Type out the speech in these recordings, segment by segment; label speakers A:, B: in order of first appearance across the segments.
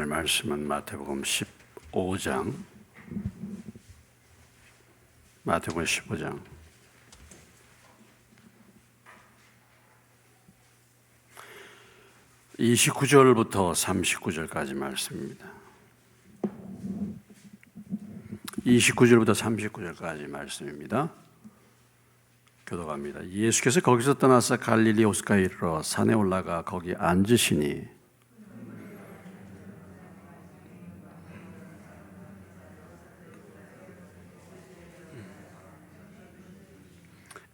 A: 오늘 말씀은 마태복음 15장 29절부터 39절까지 말씀입니다. 29절부터 39절까지 말씀입니다. 교독합니다. 예수께서 거기서 떠나서 갈릴리 호숫가에 이르러 산에 올라가 거기 앉으시니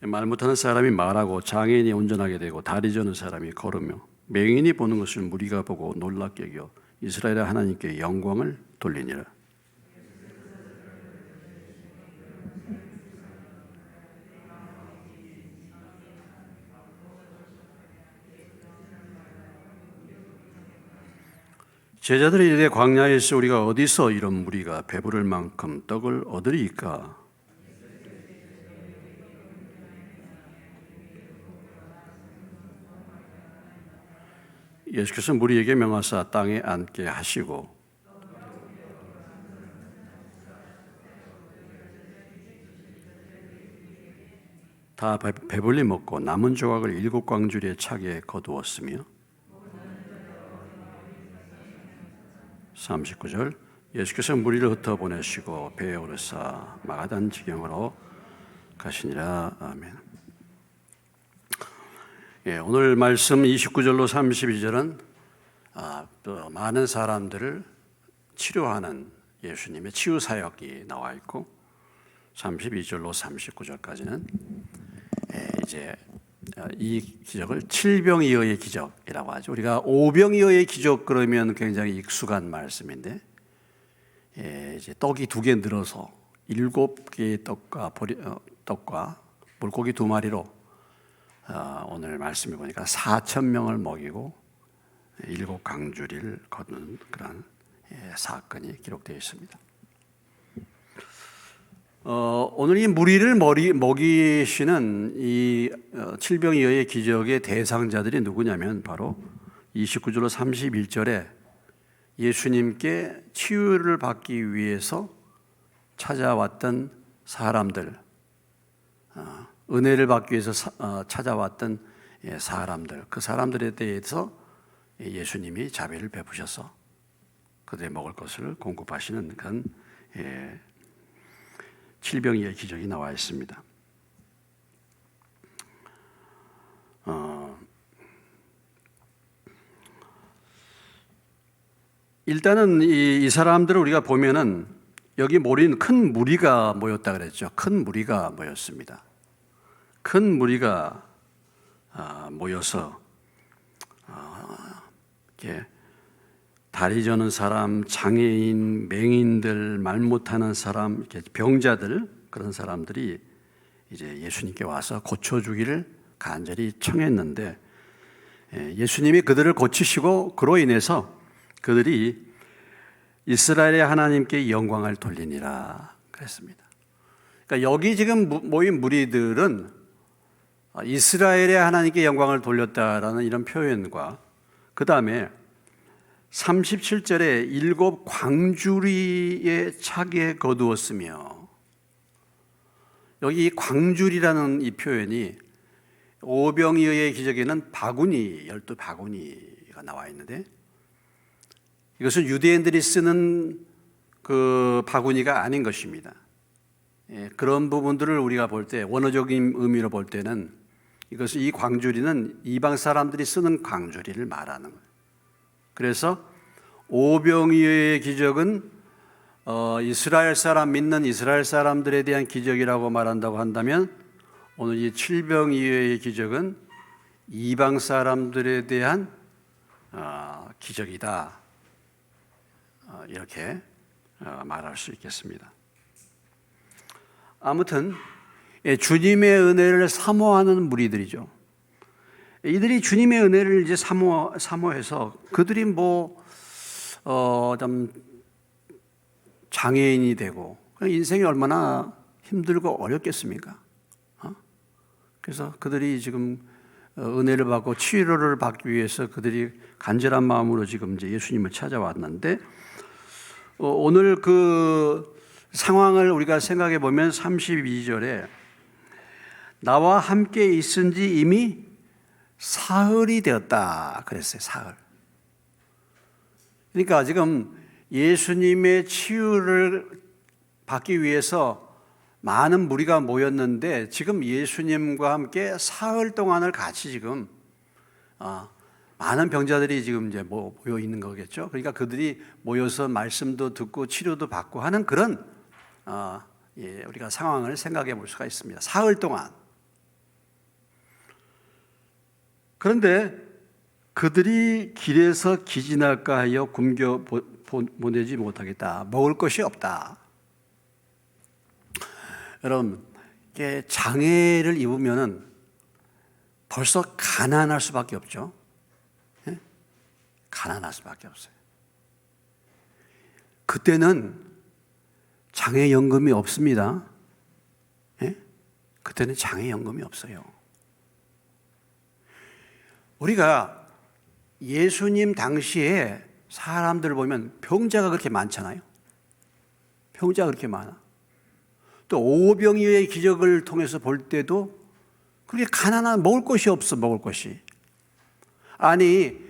A: 말 못하는 사람이 말하고 장애인이 운전하게 되고 다리 저는 사람이 걸으며 맹인이 보는 것을 무리가 보고 놀랍게 여겨 이스라엘의 하나님께 영광을 돌리니라. 제자들이 이르되 광야에서 우리가 어디서 이런 무리가 배부를 만큼 떡을 얻으리이까? 예수께서 무리에게 명하사 땅에 앉게 하시고 다 배불리 먹고 남은 조각을 7 광주리에 차게 거두었으며 39절 예수께서 무리를 흩어보내시고 배에 오르사 마가단 지경으로 가시니라. 아멘. 오늘 말씀 29절로 32절은 또 많은 사람들을 치료하는 예수님의 치유 사역이 나와 있고 32절로 39절까지는 이제 이 기적을 칠병이어의 기적이라고 하죠. 우리가 오병이어의 기적 그러면 굉장히 익숙한 말씀인데 이제 떡이 2개 늘어서 7개의 떡과 물고기 2마리로 오늘 말씀해 보니까 4,000명을 먹이고 7 광주리를 거두는 그런 사건이 기록되어 있습니다. 오늘 이 무리를 먹이시는 이 칠병이어의 기적의 대상자들이 누구냐면 바로 29절로 31절에 예수님께 치유를 받기 위해서 찾아왔던 사람들, 은혜를 받기 위해서 찾아왔던 사람들, 그 사람들에 대해서 예수님이 자비를 베푸셔서 그들의 먹을 것을 공급하시는 그런 칠병이의 기적이 나와 있습니다. 일단은 이 사람들을 우리가 보면은 여기 모인 큰 무리가 모였다 그랬죠. 큰 무리가 모였습니다. 큰 무리가 모여서 이렇게 다리 저는 사람, 장애인, 맹인들, 말 못하는 사람, 이렇게 병자들 그런 사람들이 이제 예수님께 와서 고쳐주기를 간절히 청했는데 예수님이 그들을 고치시고 그로 인해서 그들이 이스라엘의 하나님께 영광을 돌리니라 그랬습니다. 그러니까 여기 지금 모인 무리들은 이스라엘의 하나님께 영광을 돌렸다라는 이런 표현과 그 다음에 37절에 7 광주리에 차게 거두었으며 여기 광주리라는 이 표현이 오병이어의 기적에는 바구니, 12바구니가 나와 있는데 이것은 유대인들이 쓰는 그 바구니가 아닌 것입니다. 그런 부분들을 우리가 볼 때 원어적인 의미로 볼 때는 이것은 이 광주리는 이방 사람들이 쓰는 광주리를 말하는 거예요. 그래서 오병이어의 기적은 이스라엘 사람 믿는 이스라엘 사람들에 대한 기적이라고 말한다고 한다면 오늘 이 칠병이어의 기적은 이방 사람들에 대한 기적이다 이렇게 말할 수 있겠습니다. 아무튼 주님의 은혜를 사모하는 무리들이죠. 이들이 주님의 은혜를 이제 사모해서 그들이 좀 장애인이 되고 인생이 얼마나 힘들고 어렵겠습니까? 그래서 그들이 지금 은혜를 받고 치료를 받기 위해서 그들이 간절한 마음으로 지금 이제 예수님을 찾아왔는데, 오늘 그 상황을 우리가 생각해 보면 32절에 나와 함께 있은 지 이미 사흘이 되었다 그랬어요. 사흘. 그러니까 지금 예수님의 치유를 받기 위해서 많은 무리가 모였는데 지금 예수님과 함께 사흘 동안을 같이 지금 많은 병자들이 지금 이제 모여 있는 거겠죠. 그러니까 그들이 모여서 말씀도 듣고 치료도 받고 하는 그런 우리가 상황을 생각해 볼 수가 있습니다. 사흘 동안. 그런데 그들이 길에서 기진할까 하여 굶겨 보내지 못하겠다. 먹을 것이 없다. 여러분, 이게 장애를 입으면은 벌써 가난할 수밖에 없죠. 예? 가난할 수밖에 없어요. 그때는 장애연금이 없습니다. 예? 그때는 장애연금이 없어요. 우리가 예수님 당시에 사람들을 보면 병자가 그렇게 많잖아요. 병자가 그렇게 많아. 또 오병이어의 기적을 통해서 볼 때도 그렇게 가난한, 먹을 것이 없어, 먹을 것이. 아니,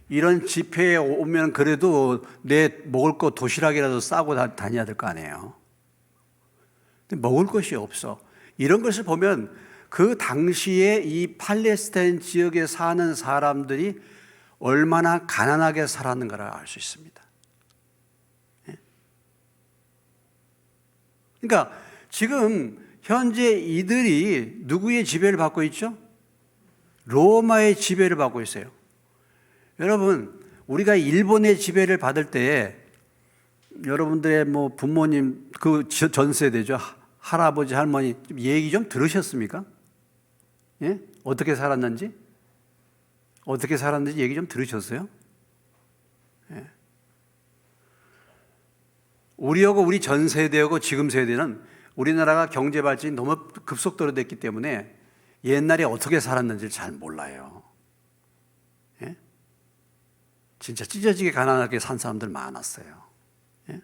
A: 이런 집회에 오면 그래도 내 먹을 거 도시락이라도 싸고 다녀야 될 거 아니에요. 근데 먹을 것이 없어. 이런 것을 보면 그 당시에 이 팔레스타인 지역에 사는 사람들이 얼마나 가난하게 살았는가를 알 수 있습니다. 그러니까 지금 현재 이들이 누구의 지배를 받고 있죠? 로마의 지배를 받고 있어요. 여러분, 우리가 일본의 지배를 받을 때 여러분들의 뭐 부모님 그 전 세대죠. 할아버지, 할머니 얘기 좀 들으셨습니까? 예? 어떻게 살았는지 얘기 좀 들으셨어요? 예. 우리하고 우리 전 세대하고 지금 세대는 우리나라가 경제 발전이 너무 급속도로 됐기 때문에 옛날에 어떻게 살았는지를 잘 몰라요. 예? 진짜 찢어지게 가난하게 산 사람들 많았어요. 예?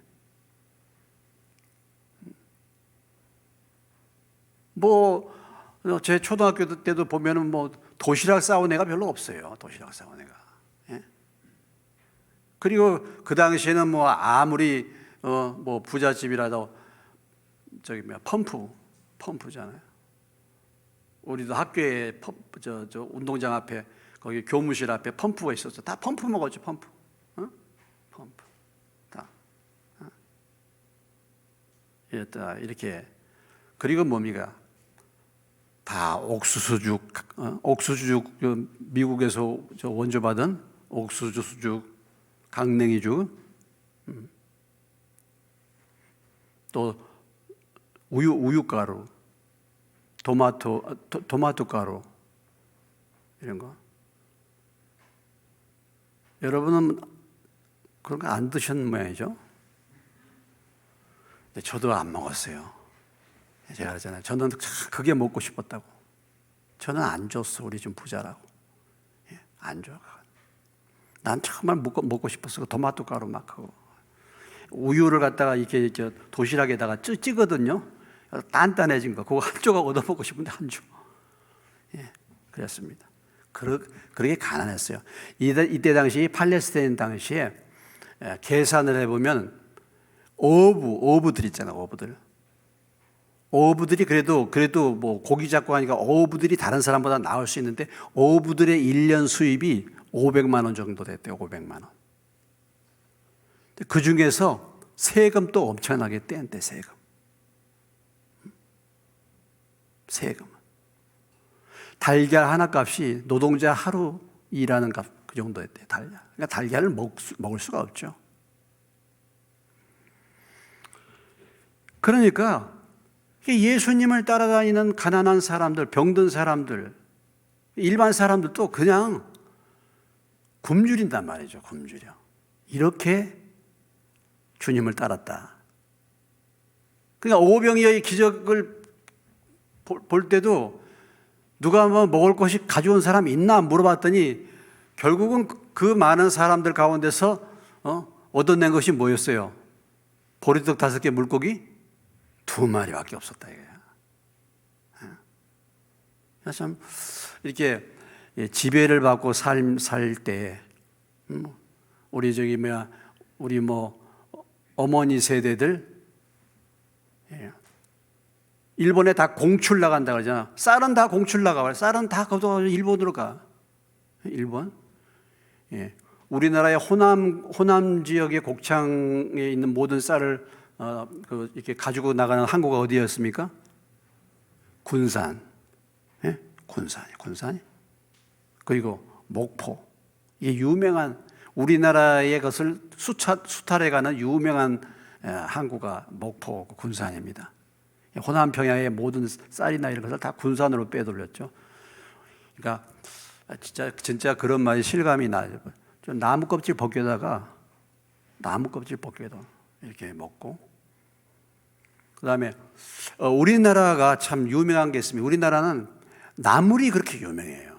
A: 제 초등학교 때도 보면은 도시락 싸온 애가 별로 없어요. 도시락 싸온 애가. 예? 그리고 그 당시에는 아무리 부잣집이라도 펌프잖아요. 우리도 학교에 운동장 앞에 거기 교무실 앞에 펌프가 있었어. 다 펌프 먹었죠. 펌프. 펌프. 다. 이렇게. 그리고 뭡니까? 다 옥수수죽, 미국에서 원조받은 옥수수죽, 강냉이죽, 또 우유가루, 토마토 가루 이런 거. 여러분은 그런 거 안 드셨는 모양이죠? 저도 안 먹었어요. 제가 그러잖아요. 저는 그게 먹고 싶었다고. 저는 안 줬어. 우리 좀 부자라고. 안 줘. 난 정말 먹고 싶었어. 토마토 가루 막 하고. 우유를 갖다가 이렇게 도시락에다가 찌거든요. 단단해진 거. 그거 한 조각 얻어 먹고 싶은데 안 줘. 그랬습니다. 그렇게 가난했어요. 이때 당시 팔레스타인 당시에 계산을 해보면 어부들 있잖아요. 어부들이 그래도 고기 잡고 하니까 어부들이 다른 사람보다 나을 수 있는데 어부들의 1년 수입이 500만 원 정도 됐대요. 500만 원. 그 중에서 세금도 엄청나게 떼는데 세금. 달걀 하나 값이 노동자 하루 일하는 값 그 정도 됐대요. 달걀. 그러니까 달걀을 먹을 수가 없죠. 그러니까 예수님을 따라다니는 가난한 사람들, 병든 사람들, 일반 사람들도 그냥 굶주린단 말이죠. 굶주려. 이렇게 주님을 따랐다. 그러니까 오병이어의 기적을 볼 때도 누가 뭐 먹을 것이 가져온 사람 있나 물어봤더니 결국은 그 많은 사람들 가운데서 얻어낸 것이 뭐였어요? 보리떡 5개, 물고기 2마리밖에 없었다 이거야. 참 이렇게 지배를 받고 살 때 우리 우리 어머니 세대들 일본에 다 공출 나간다 그러잖아. 쌀은 다 공출 나가. 쌀은 다 거기서 일본으로 가. 일본. 우리나라의 호남 지역의 곡창에 있는 모든 쌀을 이렇게 가지고 나가는 항구가 어디였습니까? 군산. 군산이. 그리고 목포. 이게 유명한 우리나라의 것을 수탈해가는 유명한 항구가 목포 군산입니다. 호남 평야의 모든 쌀이나 이런 것을 다 군산으로 빼돌렸죠. 그러니까 진짜 그런 말이 실감이 나요. 좀 나무 껍질 벗겨다가 이렇게 먹고, 그다음에 우리나라가 참 유명한 게 있습니다. 우리나라는 나물이 그렇게 유명해요.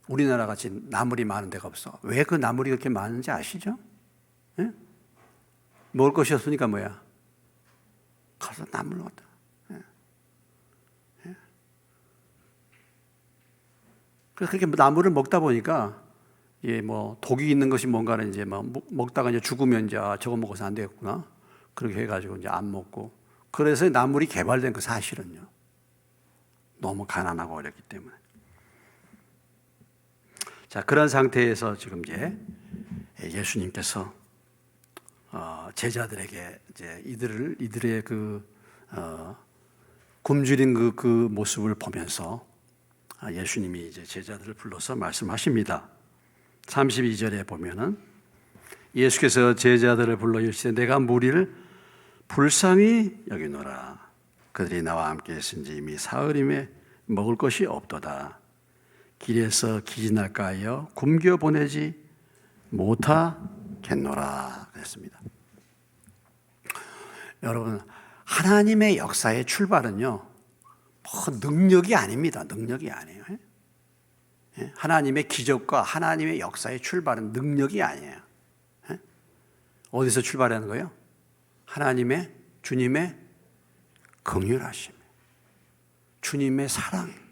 A: 우리나라 같이 나물이 많은 데가 없어. 왜 그 나물이 그렇게 많은지 아시죠? 먹을 것이 없으니까 뭐야? 가서 나물 먹었다. 그래서 그렇게 나물을 먹다 보니까 독이 있는 것이 뭔가를 이제 먹다가 이제 죽으면 이제 저거 먹어서 안 되겠구나. 그렇게 해가지고 이제 안 먹고. 그래서 나물이 개발된 거 사실은요. 너무 가난하고 어렵기 때문에. 자, 그런 상태에서 지금 이제 예수님께서 제자들에게 이제 이들의 굶주린 그 모습을 보면서 예수님이 이제 제자들을 불러서 말씀하십니다. 32절에 보면은 예수께서 제자들을 불러 이르시되 내가 무리를 불쌍히 여기노라. 그들이 나와 함께 있은지 이미 사흘임에 먹을 것이 없도다. 길에서 기진할까 하여 굶겨 보내지 못하겠노라 그랬습니다. 여러분, 하나님의 역사의 출발은요, 능력이 아닙니다. 능력이 아니에요. 하나님의 기적과 하나님의 역사의 출발은 능력이 아니에요. 어디서 출발하는 거예요? 하나님의, 주님의 긍휼하심, 주님의 사랑.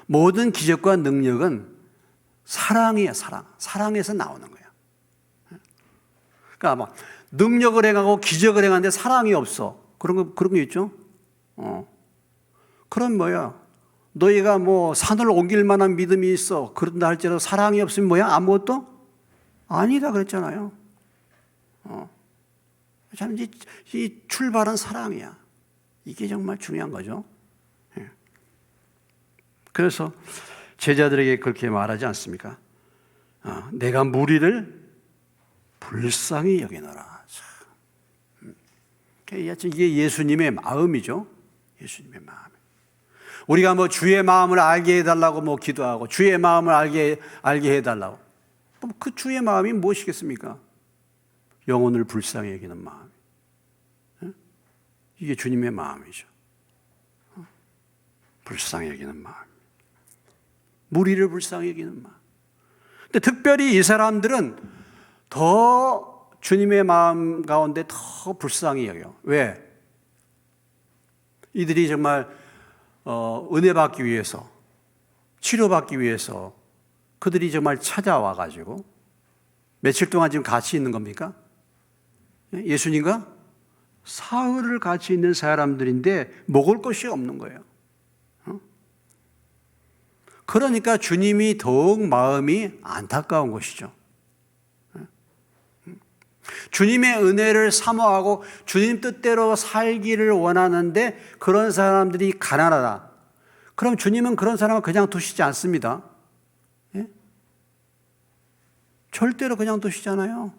A: 모든 기적과 능력은 사랑이에요. 사랑에서 나오는 거예요. 그러니까 능력을 행하고 기적을 행하는데 사랑이 없어. 그런 거 있죠? 그럼 뭐야? 너희가 산을 옮길 만한 믿음이 있어. 그런다 할지라도 사랑이 없으면 뭐야? 아무것도 아니다 그랬잖아요. 참, 이 출발은 사랑이야. 이게 정말 중요한 거죠. 그래서 제자들에게 그렇게 말하지 않습니까? 내가 무리를 불쌍히 여기노라. 이게 예수님의 마음이죠. 예수님의 마음. 우리가 주의 마음을 알게 해달라고 기도하고 주의 마음을 알게 해달라고. 그 주의 마음이 무엇이겠습니까? 영혼을 불쌍히 여기는 마음. 이게 주님의 마음이죠. 불쌍히 여기는 마음. 무리를 불쌍히 여기는 마음. 근데 특별히 이 사람들은 더 주님의 마음 가운데 더 불쌍히 여겨. 왜? 이들이 정말 은혜 받기 위해서, 치료받기 위해서 그들이 정말 찾아와 가지고 며칠 동안 지금 같이 있는 겁니까? 예수님과 사흘을 같이 있는 사람들인데 먹을 것이 없는 거예요. 그러니까 주님이 더욱 마음이 안타까운 것이죠. 주님의 은혜를 사모하고 주님 뜻대로 살기를 원하는데 그런 사람들이 가난하다. 그럼 주님은 그런 사람을 그냥 두시지 않습니다. 예? 절대로 그냥 두시잖아요.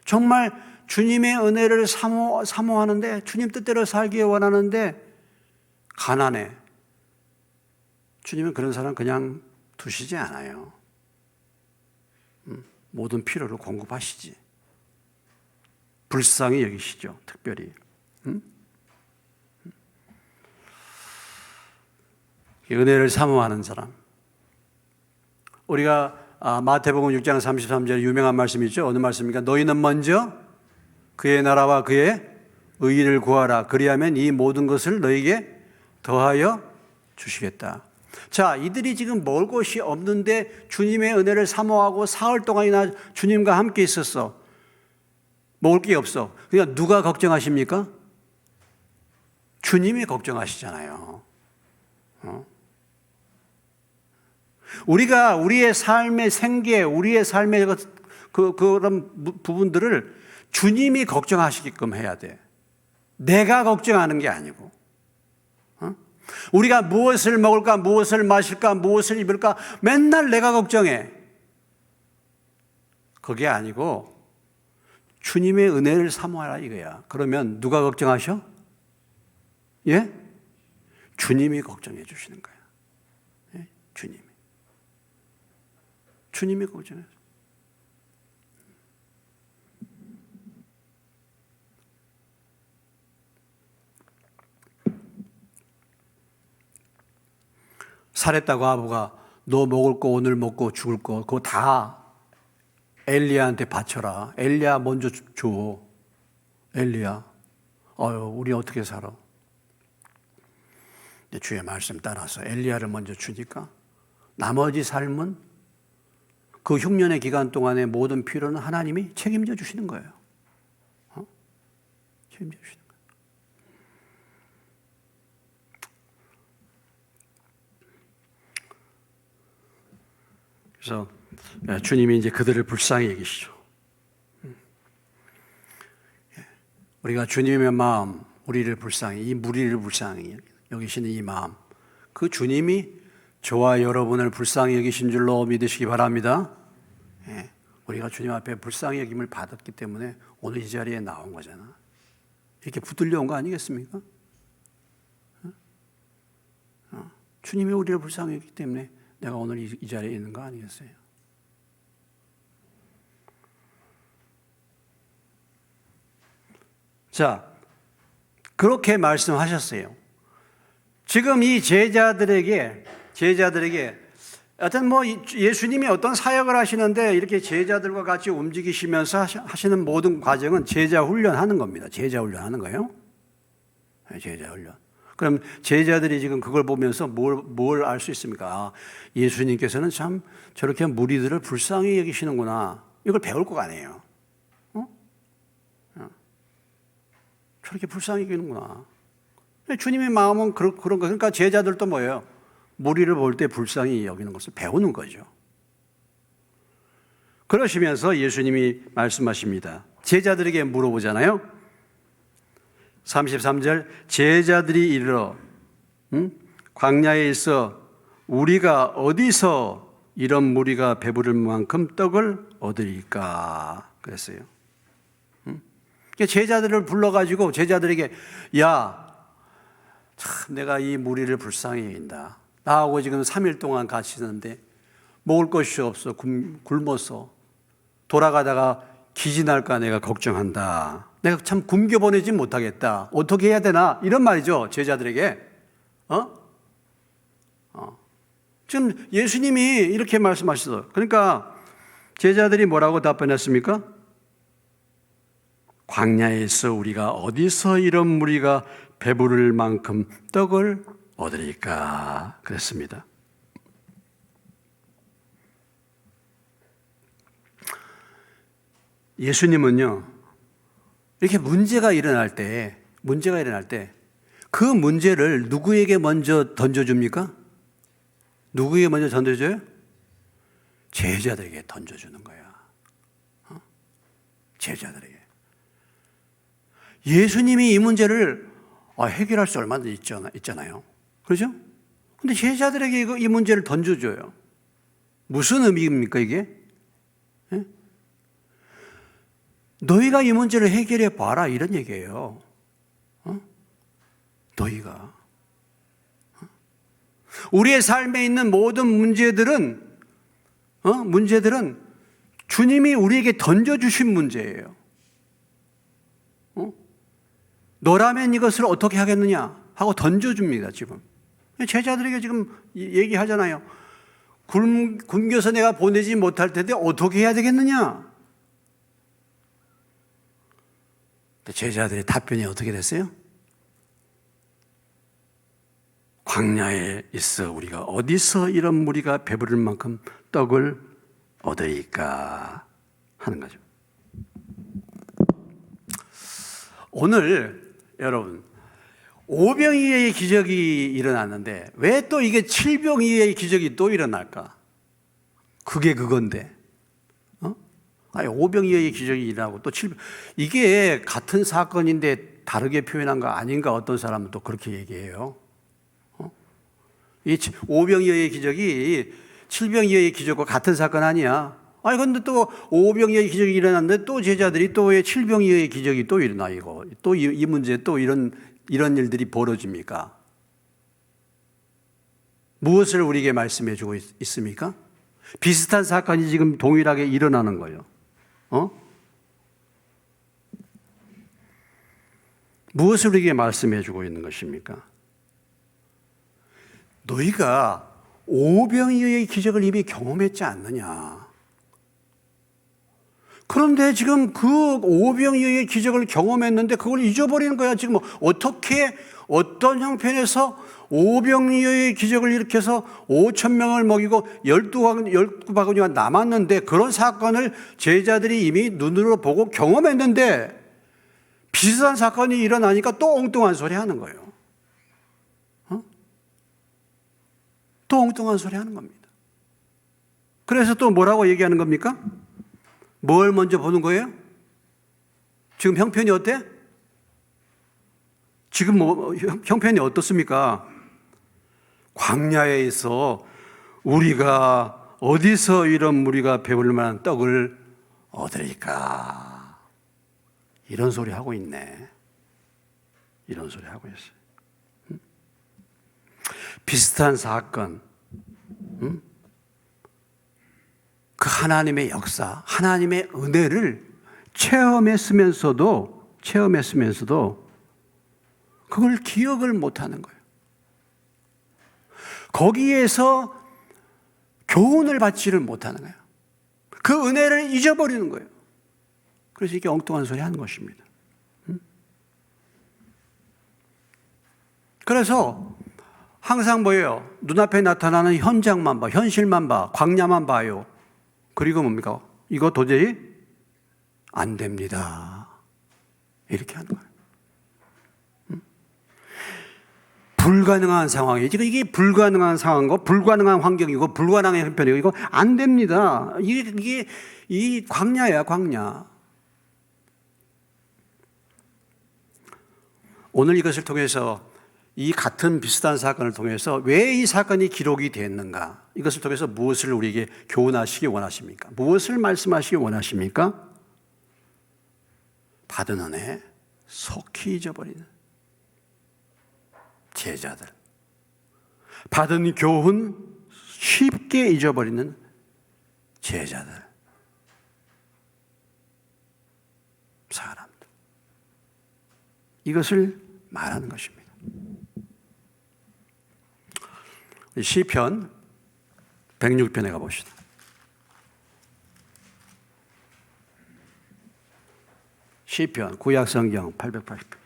A: 정말 주님의 은혜를 사모하는데 주님 뜻대로 살기 원하는데 가난해. 주님은 그런 사람 그냥 두시지 않아요. 모든 필요를 공급하시지. 불쌍히 여기시죠. 특별히. 은혜를 사모하는 사람. 우리가 마태복음 6장 33절 유명한 말씀이 있죠. 어느 말씀입니까? 너희는 먼저 그의 나라와 그의 의의를 구하라. 그리하면 이 모든 것을 너희에게 더하여 주시겠다. 자, 이들이 지금 먹을 것이 없는데 주님의 은혜를 사모하고 사흘 동안이나 주님과 함께 있었어. 먹을 게 없어. 그러니까 누가 걱정하십니까? 주님이 걱정하시잖아요. 우리가 우리의 삶의 생계, 우리의 삶의 그런 부분들을 주님이 걱정하시게끔 해야 돼. 내가 걱정하는 게 아니고. 우리가 무엇을 먹을까, 무엇을 마실까, 무엇을 입을까 맨날 내가 걱정해. 그게 아니고 주님의 은혜를 사모하라 이거야. 그러면 누가 걱정하셔? 예? 주님이 걱정해 주시는 거야. 예? 주님이 걱정해. 살했다고 아버가 너 먹을 거 오늘 먹고 죽을 거 그거 다 엘리야한테 바쳐라. 엘리야 먼저 줘. 엘리야. 우리 어떻게 살아? 주의 말씀 따라서 엘리야를 먼저 주니까 나머지 삶은 그 흉년의 기간 동안의 모든 필요는 하나님이 책임져 주시는 거예요. 책임져 주시는 거예요. 그래서 주님이 이제 그들을 불쌍히 여기시죠. 우리가 주님의 마음, 우리를 불쌍히, 이 무리를 불쌍히 여기시는 이 마음, 그 주님이 저와 여러분을 불쌍히 여기신 줄로 믿으시기 바랍니다. 우리가 주님 앞에 불쌍히 여김을 받았기 때문에 오늘 이 자리에 나온 거잖아. 이렇게 붙들려 온 거 아니겠습니까? 주님이 우리를 불쌍히 여기기 때문에 내가 오늘 이 자리에 있는 거 아니겠어요? 자, 그렇게 말씀하셨어요. 지금 이 제자들에게 하여튼 예수님이 어떤 사역을 하시는데 이렇게 제자들과 같이 움직이시면서 하시는 모든 과정은 제자 훈련하는 겁니다. 제자 훈련하는 거예요. 제자 훈련. 그럼 제자들이 지금 그걸 보면서 뭘 알 수 있습니까? 예수님께서는 참 저렇게 무리들을 불쌍히 여기시는구나. 이걸 배울 거 아니에요. 저렇게 불쌍히 여기는구나. 주님의 마음은 그런 거. 그러니까 제자들도 뭐예요? 무리를 볼 때 불쌍히 여기는 것을 배우는 거죠. 그러시면서 예수님이 말씀하십니다. 제자들에게 물어보잖아요. 33절 제자들이 이르러 광야에 있어 우리가 어디서 이런 무리가 배부를 만큼 떡을 얻으리까 그랬어요. 제자들을 불러가지고 제자들에게 야, 참 내가 이 무리를 불쌍히 여긴다. 나하고 지금 3일 동안 같이 있는데 먹을 것이 없어 굶어서 돌아가다가 기진할까 내가 걱정한다. 내가 참 굶겨보내지 못하겠다. 어떻게 해야 되나? 이런 말이죠. 제자들에게. 지금 예수님이 이렇게 말씀하셨어요. 그러니까 제자들이 뭐라고 답변했습니까? 광야에서 우리가 어디서 이런 무리가 배부를 만큼 떡을 얻으리까? 그랬습니다. 예수님은요, 이렇게 문제가 일어날 때 그 문제를 누구에게 먼저 던져줍니까? 누구에게 먼저 던져줘요? 제자들에게 던져주는 거야. 제자들에게. 예수님이 이 문제를 해결할 수 얼마든지 있잖아요. 그렇죠? 근데 제자들에게 이 문제를 던져줘요. 무슨 의미입니까, 이게? 너희가 이 문제를 해결해 봐라 이런 얘기예요. 너희가 우리의 삶에 있는 모든 문제들은 주님이 우리에게 던져주신 문제예요. 너라면 이것을 어떻게 하겠느냐 하고 던져줍니다. 지금 제자들에게 지금 얘기하잖아요. 굶겨서 내가 보내지 못할 텐데 어떻게 해야 되겠느냐. 제자들의 답변이 어떻게 됐어요? 광야에 있어 우리가 어디서 이런 무리가 배부를 만큼 떡을 얻으리까 하는 거죠. 오늘 여러분 오병이어의 기적이 일어났는데 왜 또 이게 칠병이어의 기적이 또 일어날까? 그게 그건데 오병이어의 기적이 일어나고 또 칠병, 이게 같은 사건인데 다르게 표현한 거 아닌가 어떤 사람은 또 그렇게 얘기해요. 이 오병이어의 기적이 칠병이어의 기적과 같은 사건 아니야. 근데 또 오병이어의 기적이 일어났는데 또 제자들이 또 왜 칠병이어의 기적이 또 일어나 이거 또 이 문제 또 이런 일들이 벌어집니까? 무엇을 우리에게 말씀해 주고 있습니까? 비슷한 사건이 지금 동일하게 일어나는 거예요. 무엇을 우리에게 말씀해 주고 있는 것입니까? 너희가 오병이어의 기적을 이미 경험했지 않느냐. 그런데 지금 그 오병이어의 기적을 경험했는데 그걸 잊어버리는 거야. 지금 어떻게 어떤 형편에서 오병이어의 기적을 일으켜서 5,000명을 먹이고 12바구니가 남았는데 그런 사건을 제자들이 이미 눈으로 보고 경험했는데 비슷한 사건이 일어나니까 또 엉뚱한 소리 하는 거예요. 또 엉뚱한 소리 하는 겁니다. 그래서 또 뭐라고 얘기하는 겁니까? 뭘 먼저 보는 거예요? 지금 형편이 어때? 지금 형편이 어떻습니까? 광야에 있어 우리가 어디서 이런 무리가 배부를 만한 떡을 얻으리까? 이런 소리 하고 있네. 이런 소리 하고 있어요. 비슷한 사건, 그 하나님의 역사, 하나님의 은혜를 체험했으면서도 그걸 기억을 못하는 거예요. 거기에서 교훈을 받지를 못하는 거예요. 그 은혜를 잊어버리는 거예요. 그래서 이게 엉뚱한 소리 하는 것입니다. 그래서 항상 뭐예요? 눈앞에 나타나는 현장만 봐, 현실만 봐, 광야만 봐요. 그리고 뭡니까? 이거 도저히 안 됩니다. 이렇게 하는 거예요. 불가능한 상황이에요. 지금 이게 불가능한 상황이고, 불가능한 환경이고, 불가능한 형편이고, 이거 안 됩니다. 이게 이 광야야, 광야. 오늘 이것을 통해서 이 같은 비슷한 사건을 통해서 왜 이 사건이 기록이 됐는가? 이것을 통해서 무엇을 우리에게 교훈하시기 원하십니까? 무엇을 말씀하시기 원하십니까? 받은 은혜 속히 잊어버리는 제자들, 받은 교훈 쉽게 잊어버리는 제자들, 사람들, 이것을 말하는 것입니다. 시편 106편에 가봅시다. 시편 구약성경 880편.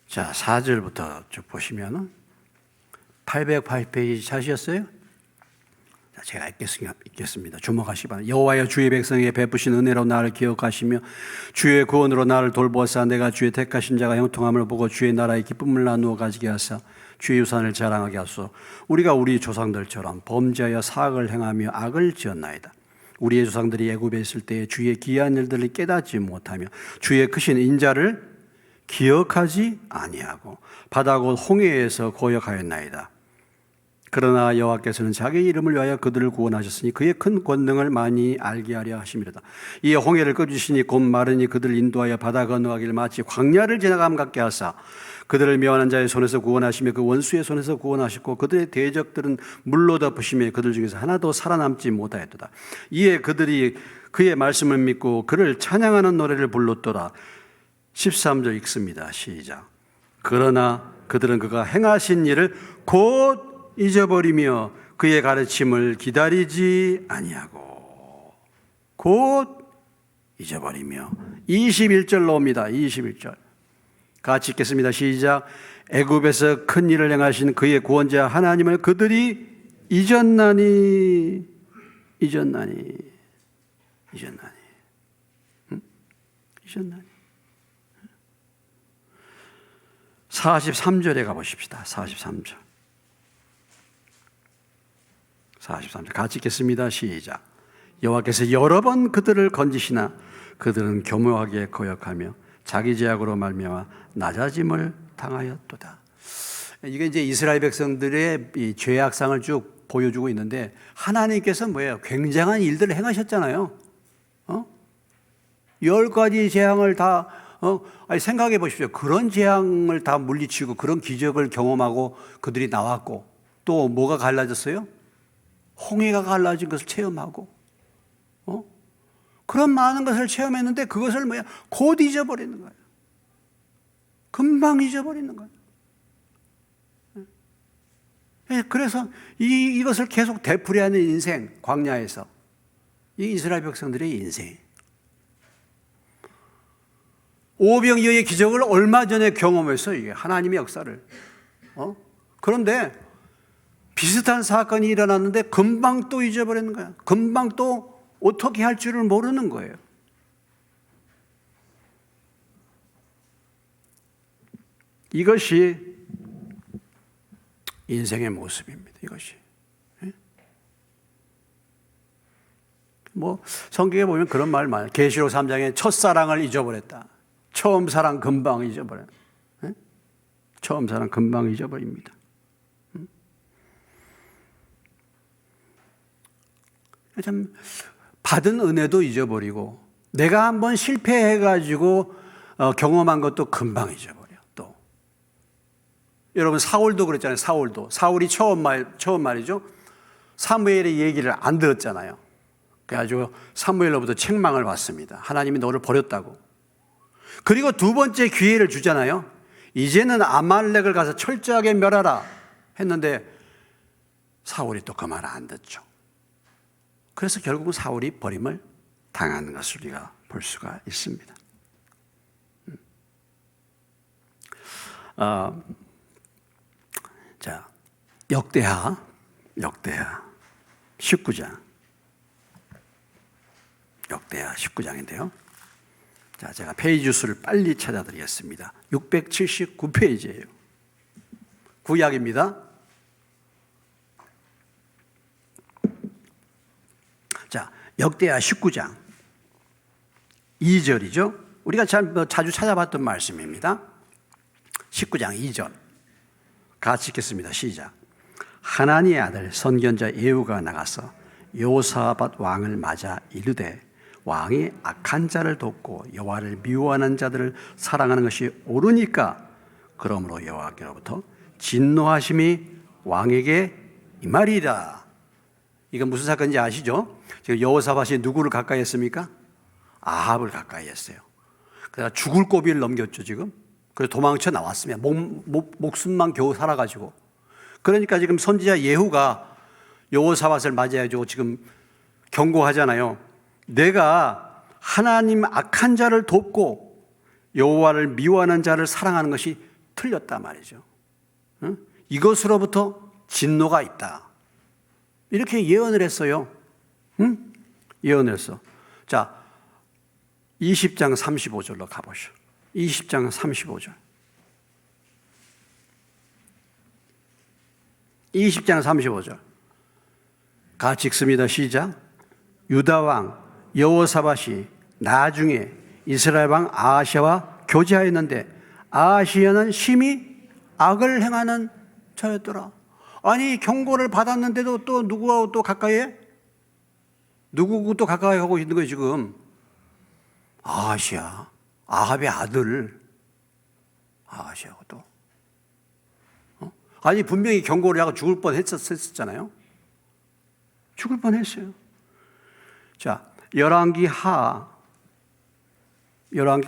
A: 자, 4절부터 쭉 보시면은 880페이지 찾으셨어요? 자, 제가 읽겠습니다. 주목하시기 바랍니다. 여호와여 주의 백성에게 베푸신 은혜로 나를 기억하시며 주의 구원으로 나를 돌보사 내가 주의 택하신 자가 형통함을 보고 주의 나라의 기쁨을 나누어 가지게 하사 주의 유산을 자랑하게 하소서. 우리가 우리 조상들처럼 범죄하여 사악을 행하며 악을 지었나이다. 우리의 조상들이 애굽에 있을 때에 주의 기이한 일들을 깨닫지 못하며 주의 크신 인자를 기억하지 아니하고 바다 곧 홍해에서 고역하였나이다. 그러나 여호와께서는 자기 이름을 위하여 그들을 구원하셨으니 그의 큰 권능을 많이 알게 하려 하심이로다. 이에 홍해를 끄주시니 곧 마르니 그들을 인도하여 바다 건너가기를 마치 광야를 지나감 같게 하사 그들을 미워하는 자의 손에서 구원하시며 그 원수의 손에서 구원하셨고 그들의 대적들은 물로 덮으시며 그들 중에서 하나도 살아남지 못하였도다. 이에 그들이 그의 말씀을 믿고 그를 찬양하는 노래를 불렀더라. 13절 읽습니다. 시작. 그러나 그들은 그가 행하신 일을 곧 잊어버리며 그의 가르침을 기다리지 아니하고 곧 잊어버리며 21절로 옵니다. 21절 같이 읽겠습니다. 시작. 애굽에서 큰 일을 행하신 그의 구원자 하나님을 그들이 잊었나니 잊었나니 43절에 가보십시다. 43절 같이 읽겠습니다. 시작. 여호와께서 여러 번 그들을 건지시나 그들은 교묘하게 거역하며 자기 죄악으로 말미암아 낮아짐을 당하였도다. 이게 이제 이스라엘 백성들의 이 죄악상을 쭉 보여주고 있는데 하나님께서 뭐예요? 굉장한 일들을 행하셨잖아요. 10가지 재앙을 다 생각해 보십시오. 그런 재앙을 다 물리치고 그런 기적을 경험하고 그들이 나왔고 또 뭐가 갈라졌어요? 홍해가 갈라진 것을 체험하고 그런 많은 것을 체험했는데 그것을 뭐야? 곧 잊어버리는 거예요. 금방 잊어버리는 거예요. 그래서 이것을 계속 되풀이하는 인생, 광야에서 이 이스라엘 백성들의 인생. 오병이어의 기적을 얼마 전에 경험했어요. 이게 하나님의 역사를. 그런데 비슷한 사건이 일어났는데 금방 또 잊어버리는 거야. 금방 또 어떻게 할 줄을 모르는 거예요. 이것이 인생의 모습입니다. 이것이. 성경에 보면 그런 말 많아요. 계시록 3장에 첫사랑을 잊어버렸다. 처음 사랑 금방 잊어버려요. 처음 사랑 금방 잊어버립니다. 참 받은 은혜도 잊어버리고 내가 한번 실패해가지고 경험한 것도 금방 잊어버려. 또 여러분 사울도 그랬잖아요. 사울이 처음 말이죠. 사무엘의 얘기를 안 들었잖아요. 그래가지고 사무엘로부터 책망을 받습니다. 하나님이 너를 버렸다고. 그리고 두 번째 기회를 주잖아요. 이제는 아말렉을 가서 철저하게 멸하라 했는데 사울이 또 그 말을 안 듣죠. 그래서 결국은 사울이 버림을 당한 것을 우리가 볼 수가 있습니다. 자, 역대하 19장. 역대하 19장인데요. 자, 제가 페이지 수를 빨리 찾아드리겠습니다. 679페이지예요. 구약입니다. 자, 역대하 19장 2절이죠. 우리가 자주 찾아봤던 말씀입니다. 19장 2절 같이 읽겠습니다. 시작. 하나니의 아들 선견자 예후가 나가서 여호사밧 왕을 맞아 이르되 왕이 악한 자를 돕고 여호와를 미워하는 자들을 사랑하는 것이 옳으니까 그러므로 여호와께로부터 진노하심이 왕에게 임하리라. 이건 무슨 사건인지 아시죠? 지금 여호사밧이 누구를 가까이 했습니까? 아합을 가까이 했어요. 그래서 죽을 고비를 넘겼죠, 지금. 그래서 도망쳐 나왔습니다. 목숨만 겨우 살아가지고. 그러니까 지금 선지자 예후가 여호사밧을 맞이해주고 지금 경고하잖아요. 내가 하나님 악한 자를 돕고 여호와를 미워하는 자를 사랑하는 것이 틀렸다 말이죠. 이것으로부터 진노가 있다. 이렇게 예언을 했어요. 예언을 했어. 자, 20장 35절로 가보시오. 20장 35절. 20장 35절. 같이 읽습니다. 시작. 유다 왕 여호사밧이 나중에 이스라엘 왕 아하시아와 교제하였는데 아하시아는 심히 악을 행하는 자였더라. 아니 경고를 받았는데도 또 누구하고 또 가까이 해? 누구하고 또 가까이 하고 있는 거예요 지금? 아하시야, 아합의 아들 아하시하고 또 아니 분명히 경고를 하고 죽을 뻔했었잖아요. 죽을 뻔했어요. 자, 열왕기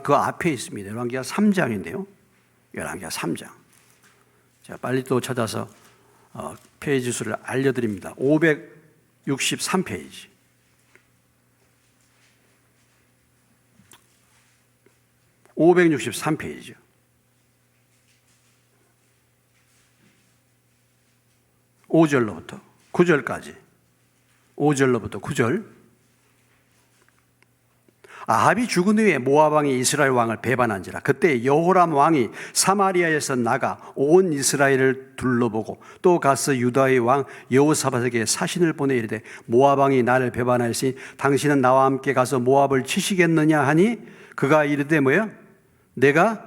A: 그 앞에 있습니다. 열왕기하 3장인데요. 열왕기하 3장. 자, 빨리 또 찾아서 페이지 수를 알려드립니다. 563페이지. 563페이지요. 5절로부터 9절까지. 5절로부터 9절. 아합이 죽은 후에 모압 왕이 이스라엘 왕을 배반한지라. 그때 여호람 왕이 사마리아에서 나가 온 이스라엘을 둘러보고 또 가서 유다의 왕 여호사밧에게 사신을 보내 이르되 모압 왕이 나를 배반하였으니 당신은 나와 함께 가서 모압을 치시겠느냐 하니 그가 이르되 뭐야? 내가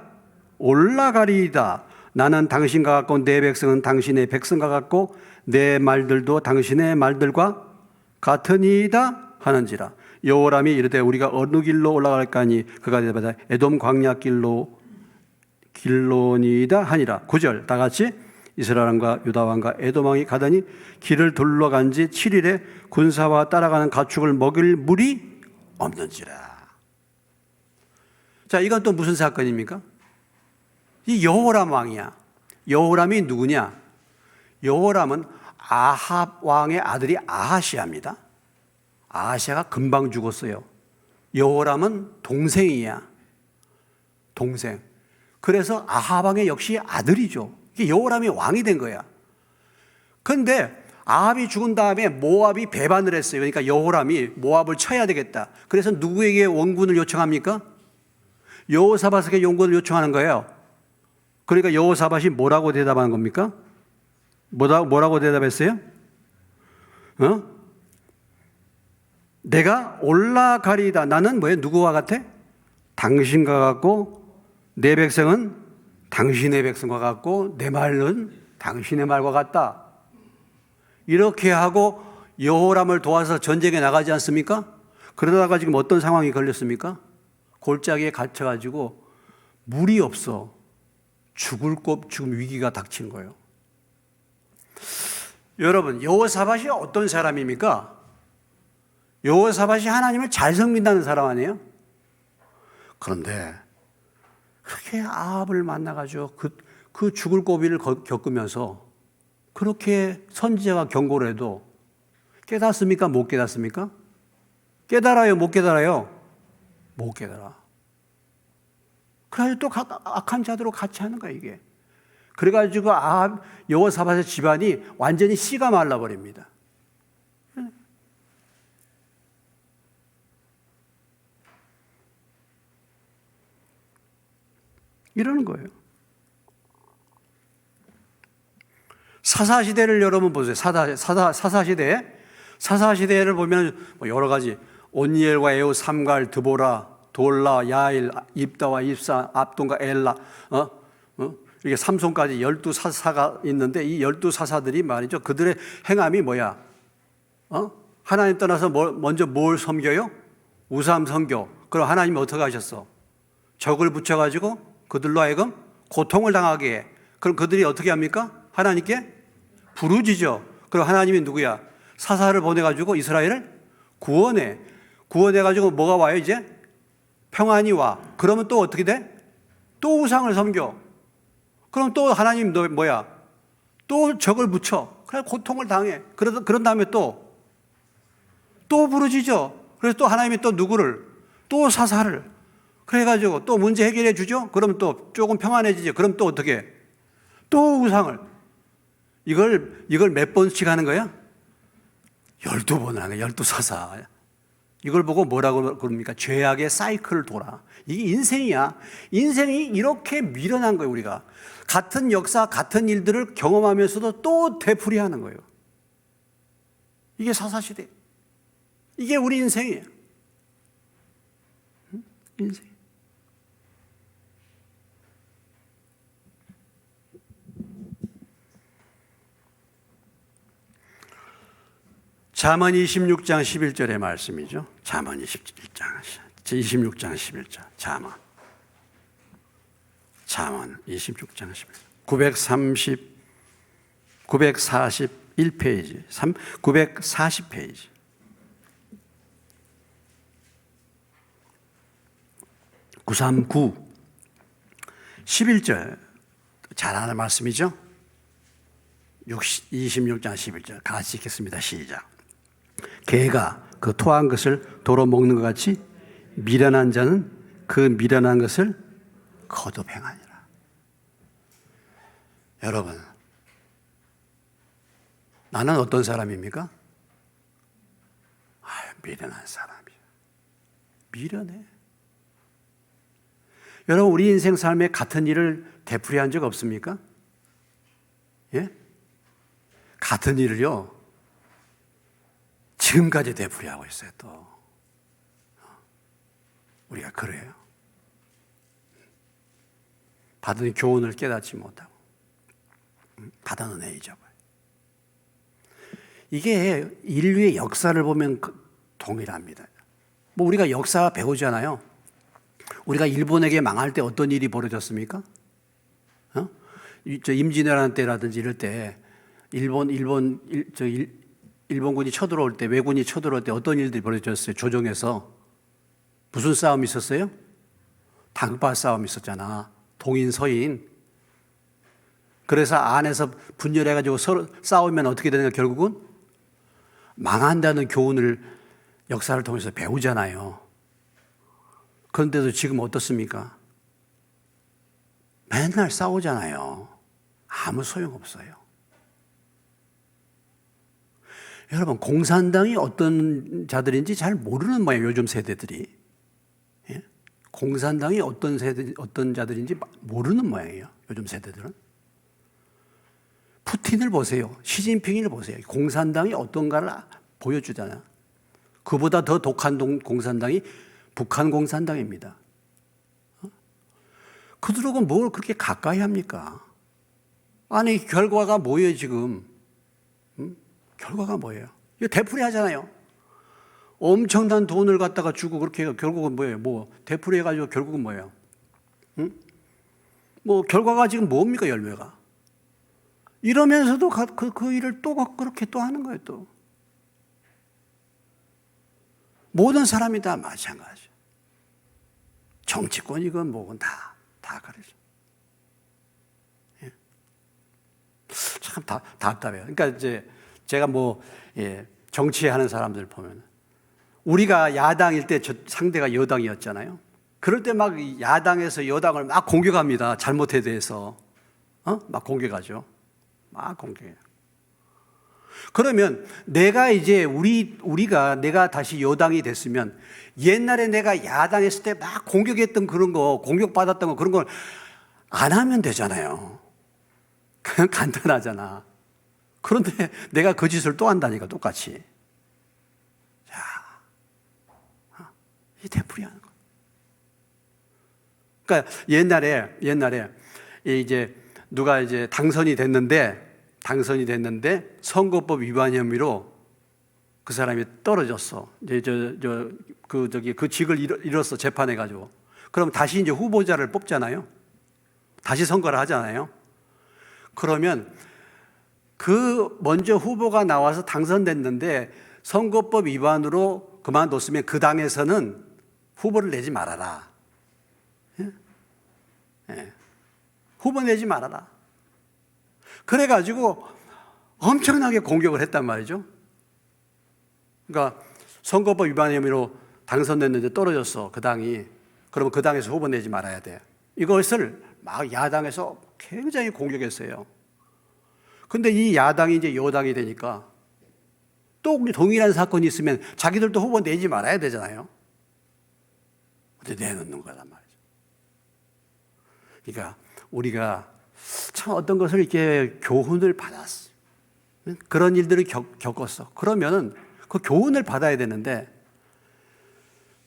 A: 올라가리이다. 나는 당신과 같고 내 백성은 당신의 백성과 같고 내 말들도 당신의 말들과 같으니이다 하는지라. 여호람이 이르되 우리가 어느 길로 올라갈까니 그가 대답하되 에돔 광야 길로니이다 하니라. 9절 다 같이 이스라엘 왕과 유다 왕과 에돔 왕이 가더니 길을 둘러간 지 7일에 군사와 따라가는 가축을 먹일 물이 없는지라. 자, 이건 또 무슨 사건입니까? 이 여호람 왕이야. 여호람이 누구냐? 여호람은 아합 왕의 아들이 아하시아입니다. 아하시아가 금방 죽었어요. 여호람은 동생이야. 동생. 그래서 아합 왕의 역시 아들이죠. 이게 여호람이 왕이 된 거야. 그런데 아합이 죽은 다음에 모압이 배반을 했어요. 그러니까 여호람이 모압을 쳐야 되겠다. 그래서 누구에게 원군을 요청합니까? 여호사밧에게 용군을 요청하는 거예요. 그러니까 여호사밧이 뭐라고 대답하는 겁니까? 뭐라고 대답했어요? 내가 올라가리이다. 나는 뭐예요? 누구와 같아? 당신과 같고 내 백성은 당신의 백성과 같고 내 말은 당신의 말과 같다. 이렇게 하고 여호람을 도와서 전쟁에 나가지 않습니까? 그러다가 지금 어떤 상황이 걸렸습니까? 골짜기에 갇혀가지고 물이 없어. 죽을 지금 위기가 닥친 거예요. 여러분, 여호사밧이 어떤 사람입니까? 여호사밧이 하나님을 잘 섬긴다는 사람 아니에요? 그런데 그렇게 아합을 만나가지고 그 죽을 고비를 겪으면서 그렇게 선지자가 경고를 해도 깨닫습니까? 못 깨닫습니까? 깨달아요? 못 깨달아요? 못 깨달아. 그래가지고 또 악한 자들로 같이 하는 거야, 이게. 그래가지고 여호사밧의 집안이 완전히 씨가 말라버립니다. 이러는 거예요. 사사시대를 여러분 보세요. 사사시대를 보면 여러 가지 온니엘과 에우, 삼갈, 드보라, 돌라, 야일, 입다와 입사, 압돈과 엘라, 이렇게 삼손까지 12사사가 있는데 이 12사사들이 말이죠. 그들의 행함이 뭐야? 하나님 떠나서 먼저 뭘 섬겨요? 우상 섬겨. 그럼 하나님이 어떻게 하셨어? 적을 붙여가지고 그들로 하여금 고통을 당하게 해. 그럼 그들이 어떻게 합니까? 하나님께 부르짖어. 그럼 하나님이 누구야? 사사를 보내가지고 이스라엘을 구원해. 구원해가지고 뭐가 와요 이제? 평안이 와. 그러면 또 어떻게 돼? 또 우상을 섬겨. 그럼 또 하나님 너 뭐야? 또 적을 붙여. 그래 고통을 당해. 그런 다음에 또 부르짖어. 그래서 또 하나님이 또 누구를? 또 사사를. 그래가지고 또 문제 해결해 주죠? 그러면 또 조금 평안해지죠? 그럼 또 어떻게? 또 우상을. 이걸 몇 번씩 하는 거야? 12번 하는 거야. 12사사. 이걸 보고 뭐라고 그럽니까? 죄악의 사이클을 돌아. 이게 인생이야. 인생이 이렇게 미련한 거예요, 우리가. 같은 역사, 같은 일들을 경험하면서도 또 되풀이하는 거예요. 이게 사사시대. 이게 우리 인생이에요. 인생. 잠언 26장 11절의 말씀이죠. 잠언 26장 11절. 잠언 26장 11절. 941페이지. 940페이지. 939 11절 잘 아는 말씀이죠. 26장 11절 같이 읽겠습니다. 시작. 개가 그 토한 것을 도로 먹는 것 같이 미련한 자는 그 미련한 것을 거듭 행하니라. 여러분, 나는 어떤 사람입니까? 미련한 사람이야. 미련해. 여러분, 우리 인생 삶에 같은 일을 되풀이한 적 없습니까? 예? 같은 일을요, 지금까지 되풀이하고 있어요, 또. 우리가 그래요. 받은 교훈을 깨닫지 못하고, 받은 은혜 잊어버려. 이게 인류의 역사를 보면 동일합니다. 뭐 우리가 역사 배우잖아요. 우리가 일본에게 망할 때 어떤 일이 벌어졌습니까? 임진왜란 때라든지 이럴 때 일본군이 쳐들어올 때, 왜군이 쳐들어올 때 어떤 일들이 벌어졌어요? 조정에서 무슨 싸움이 있었어요? 당파 싸움이 있었잖아. 동인 서인. 그래서 안에서 분열해가지고 서로 싸우면 어떻게 되는가? 결국은 망한다는 교훈을 역사를 통해서 배우잖아요. 그런데도 지금 어떻습니까? 맨날 싸우잖아요. 아무 소용없어요. 여러분, 공산당이 어떤 자들인지 잘 모르는 모양이에요, 요즘 세대들이. 예? 공산당이 어떤 자들인지 모르는 모양이에요, 요즘 세대들은. 푸틴을 보세요. 시진핑을 보세요. 공산당이 어떤가를 보여주잖아요. 그보다 더 독한 공산당이 북한 공산당입니다. 그들하고 뭘 그렇게 가까이 합니까? 아니, 결과가 뭐예요, 지금? 결과가 뭐예요? 이거 되풀이 하잖아요. 엄청난 돈을 갖다가 주고 그렇게 해서 결국은 뭐예요? 되풀이 해가지고 결국은 뭐예요? 결과가 지금 뭡니까, 열매가? 이러면서도 그 일을 또 그렇게 또 하는 거예요, 또. 모든 사람이 다 마찬가지. 정치권이건 뭐건 다 그러죠. 예. 참 답답해요. 그러니까 이제 제가 정치하는 사람들 보면 우리가 야당일 때 상대가 여당이었잖아요. 그럴 때 막 야당에서 여당을 막 공격합니다. 잘못에 대해서. 막 공격하죠. 막 공격해요. 그러면 내가 이제 내가 다시 여당이 됐으면 옛날에 내가 야당했을 때 막 공격했던 그런 거, 공격받았던 거 그런 걸 안 하면 되잖아요. 그냥 간단하잖아. 그런데 내가 그 짓을 또 한다니까, 똑같이. 자, 이 되풀이하는 거. 그러니까 옛날에 이제 누가 이제 당선이 됐는데 선거법 위반 혐의로 그 사람이 떨어졌어. 이제 그 직을 잃었어, 재판해 가지고. 그럼 다시 이제 후보자를 뽑잖아요. 다시 선거를 하잖아요. 그러면 먼저 후보가 나와서 당선됐는데 선거법 위반으로 그만뒀으면 그 당에서는 후보를 내지 말아라. 예? 예. 후보 내지 말아라. 그래가지고 엄청나게 공격을 했단 말이죠. 그러니까 선거법 위반 혐의로 당선됐는데 떨어졌어, 그 당이. 그러면 그 당에서 후보 내지 말아야 돼. 이것을 막 야당에서 굉장히 공격했어요. 근데 이 야당이 이제 여당이 되니까 또 동일한 사건이 있으면 자기들도 후보 내지 말아야 되잖아요. 근데 내놓는 거란 말이죠. 그러니까 우리가 참 어떤 것을 이렇게 교훈을 받았어. 그런 일들을 겪었어. 그러면은 그 교훈을 받아야 되는데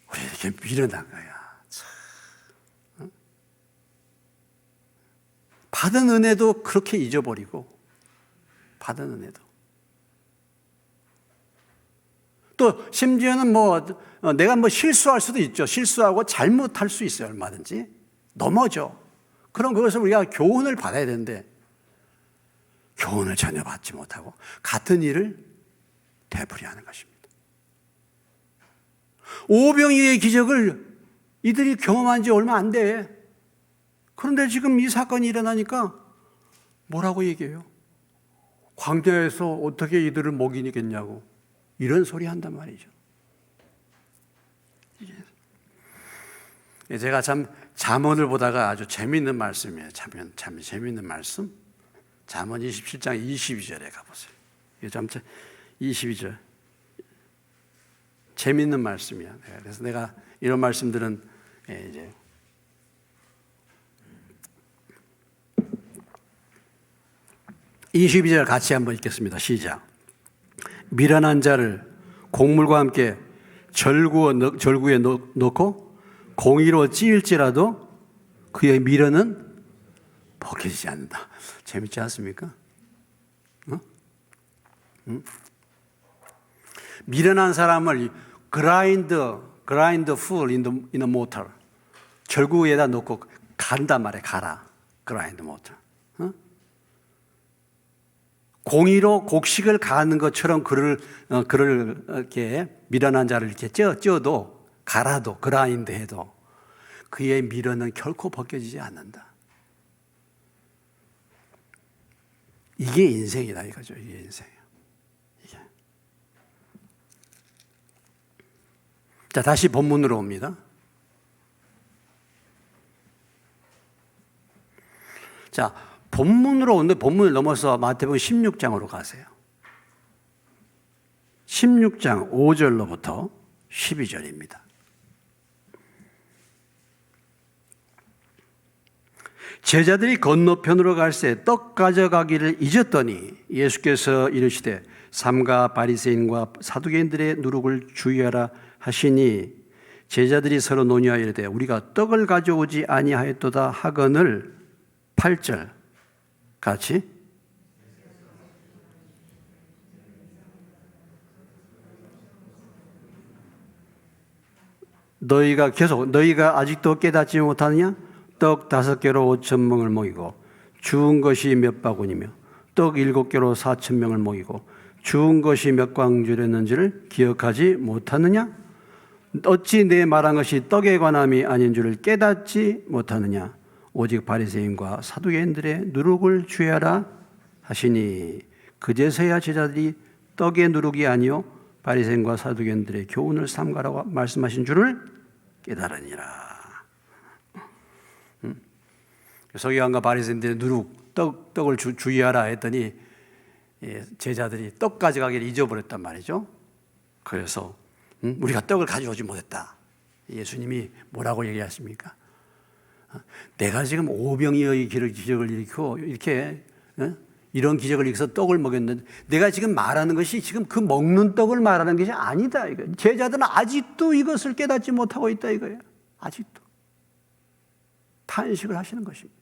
A: 우리 이렇게 미련한 거야. 참. 받은 은혜도 그렇게 잊어버리고, 받은 은혜도. 또 심지어는 내가 실수할 수도 있죠. 실수하고 잘못할 수 있어요. 얼마든지 넘어져. 그럼 그것을 우리가 교훈을 받아야 되는데 교훈을 전혀 받지 못하고 같은 일을 되풀이하는 것입니다. 오병이어의 기적을 이들이 경험한 지 얼마 안 돼. 그런데 지금 이 사건이 일어나니까 뭐라고 얘기해요? 광야에서 어떻게 이들을 먹이겠냐고 이런 소리 한단 말이죠. 제가 참 잠언을 보다가 아주 재미있는 말씀이에요. 참 재미있는 말씀. 잠언 27장 22절에 가보세요. 이게 참 22절. 재미있는 말씀이야. 그래서 내가 이런 말씀들은 이제 22절 같이 한번 읽겠습니다. 시작. 미련한 자를 곡물과 함께 절구에 넣고 공의로 찌일지라도 그의 미련은 벗겨지지 않는다. 재밌지 않습니까? 미련한 사람을 grind full in the mortar. 절구에다 넣고 간단 말이에요. 갈아. grind mortar. 공의로 곡식을 가는 것처럼 그를 이렇게 미련한 자를 이렇게 쪄도 갈아도 그라인드 해도 그의 미련은 결코 벗겨지지 않는다. 이게 인생이다 이거죠. 이게 인생이에요. 이게. 자, 다시 본문으로 옵니다. 자, 본문으로 오는데 본문을 넘어서 마태복음 16장으로 가세요. 16장 5절로부터 12절입니다. 제자들이 건너편으로 갈새 떡 가져가기를 잊었더니 예수께서 이르시되 삼가 바리새인과 사두개인들의 누룩을 주의하라 하시니 제자들이 서로 논의하여 이르되 우리가 떡을 가져오지 아니하였도다 하거늘 8절 같이 너희가 아직도 깨닫지 못하느냐? 떡 5개로 5,000명을 먹이고 주운 것이 몇 바구니며 떡 7개로 4,000명을 먹이고 주운 것이 몇 광주렸는지를 기억하지 못하느냐? 어찌 내 말한 것이 떡에 관함이 아닌 줄을 깨닫지 못하느냐? 오직 바리새인과 사두개인들의 누룩을 주의하라 하시니 그제서야 제자들이 떡의 누룩이 아니요 바리새인과 사두개인들의 교훈을 삼가라고 말씀하신 줄을 깨달으니라. 서기관과 바리새인들의 누룩 떡을 주의하라 했더니 제자들이 떡 가져가기를 잊어버렸단 말이죠. 그래서 우리가 떡을 가져오지 못했다. 예수님이 뭐라고 얘기하십니까? 내가 지금 오병이어의 기적을 일으키고 이렇게 이런 기적을 일으켜서 떡을 먹였는데 내가 지금 말하는 것이 지금 그 먹는 떡을 말하는 것이 아니다. 이거. 제자들은 아직도 이것을 깨닫지 못하고 있다 이거예요. 아직도. 탄식을 하시는 것입니다.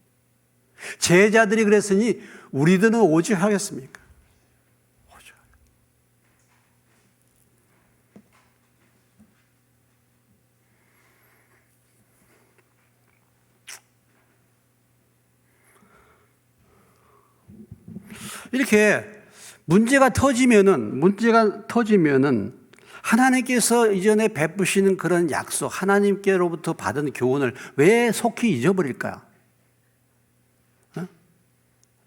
A: 제자들이 그랬으니 우리들은 오직 하겠습니까? 오직. 이렇게 문제가 터지면은 하나님께서 이전에 베푸시는 그런 약속, 하나님께로부터 받은 교훈을 왜 속히 잊어버릴까요?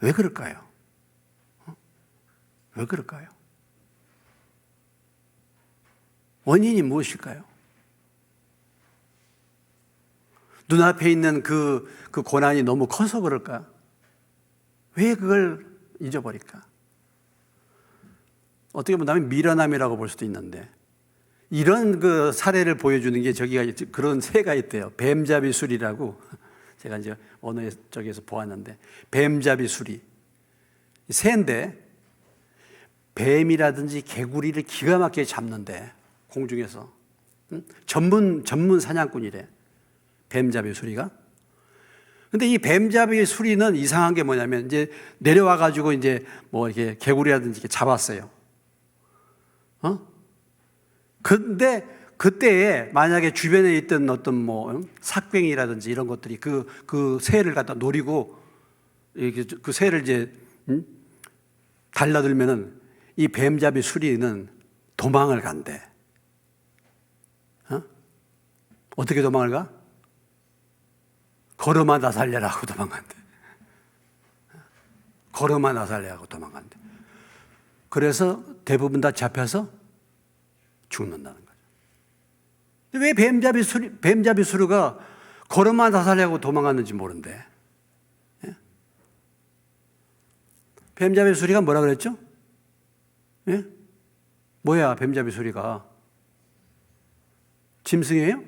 A: 왜 그럴까요? 왜 그럴까요? 원인이 무엇일까요? 눈앞에 있는 그 고난이 너무 커서 그럴까? 왜 그걸 잊어버릴까? 어떻게 보면 미련함이라고 볼 수도 있는데 이런 그 사례를 보여주는 게 저기가 그런 새가 있대요. 뱀잡이 수리라고 제가 이제 어느 쪽에서 보았는데 뱀잡이 수리 새인데 뱀이라든지 개구리를 기가 막히게 잡는데 공중에서 전문 사냥꾼이래. 뱀잡이 수리가. 근데 이 뱀잡이 수리는 이상한 게 뭐냐면 이제 내려와 가지고 이제 뭐 이렇게 개구리라든지 이렇게 잡았어요. 근데 그때에 만약에 주변에 있던 어떤 뭐 삭뱅이라든지 이런 것들이 그 새를 갖다 노리고 그 새를 이제 달라들면은 이 뱀잡이 수리는 도망을 간대. 어떻게 도망을 가? 걸어만 다 살려라고 도망간대. 걸어만 다 살려라고 도망간대. 그래서 대부분 다 잡혀서 죽는다는 거죠. 왜 뱀잡이 수루가 걸어만 다 살려고 도망갔는지 모른대. 뱀잡이 수리가 뭐라 그랬죠? 예? 뭐야, 뱀잡이 수리가? 짐승이에요?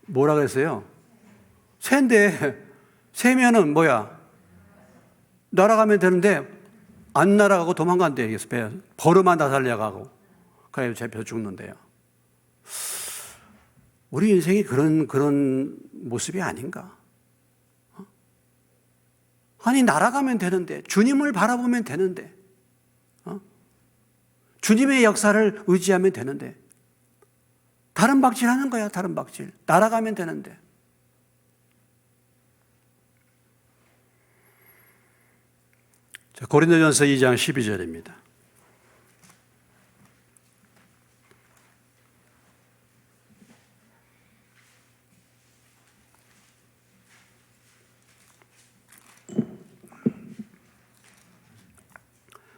A: 뭐라 그랬어요? 새인데, 새면은 뭐야? 날아가면 되는데, 안 날아가고 도망간대. 걸어만 다 살려가고. 그래서 잡혀서 죽는데요. 우리 인생이 그런 모습이 아닌가? 아니, 날아가면 되는데, 주님을 바라보면 되는데, 주님의 역사를 의지하면 되는데, 다른 박질 하는 거야, 다른 박질. 날아가면 되는데. 자, 고린도전서 2장 12절입니다.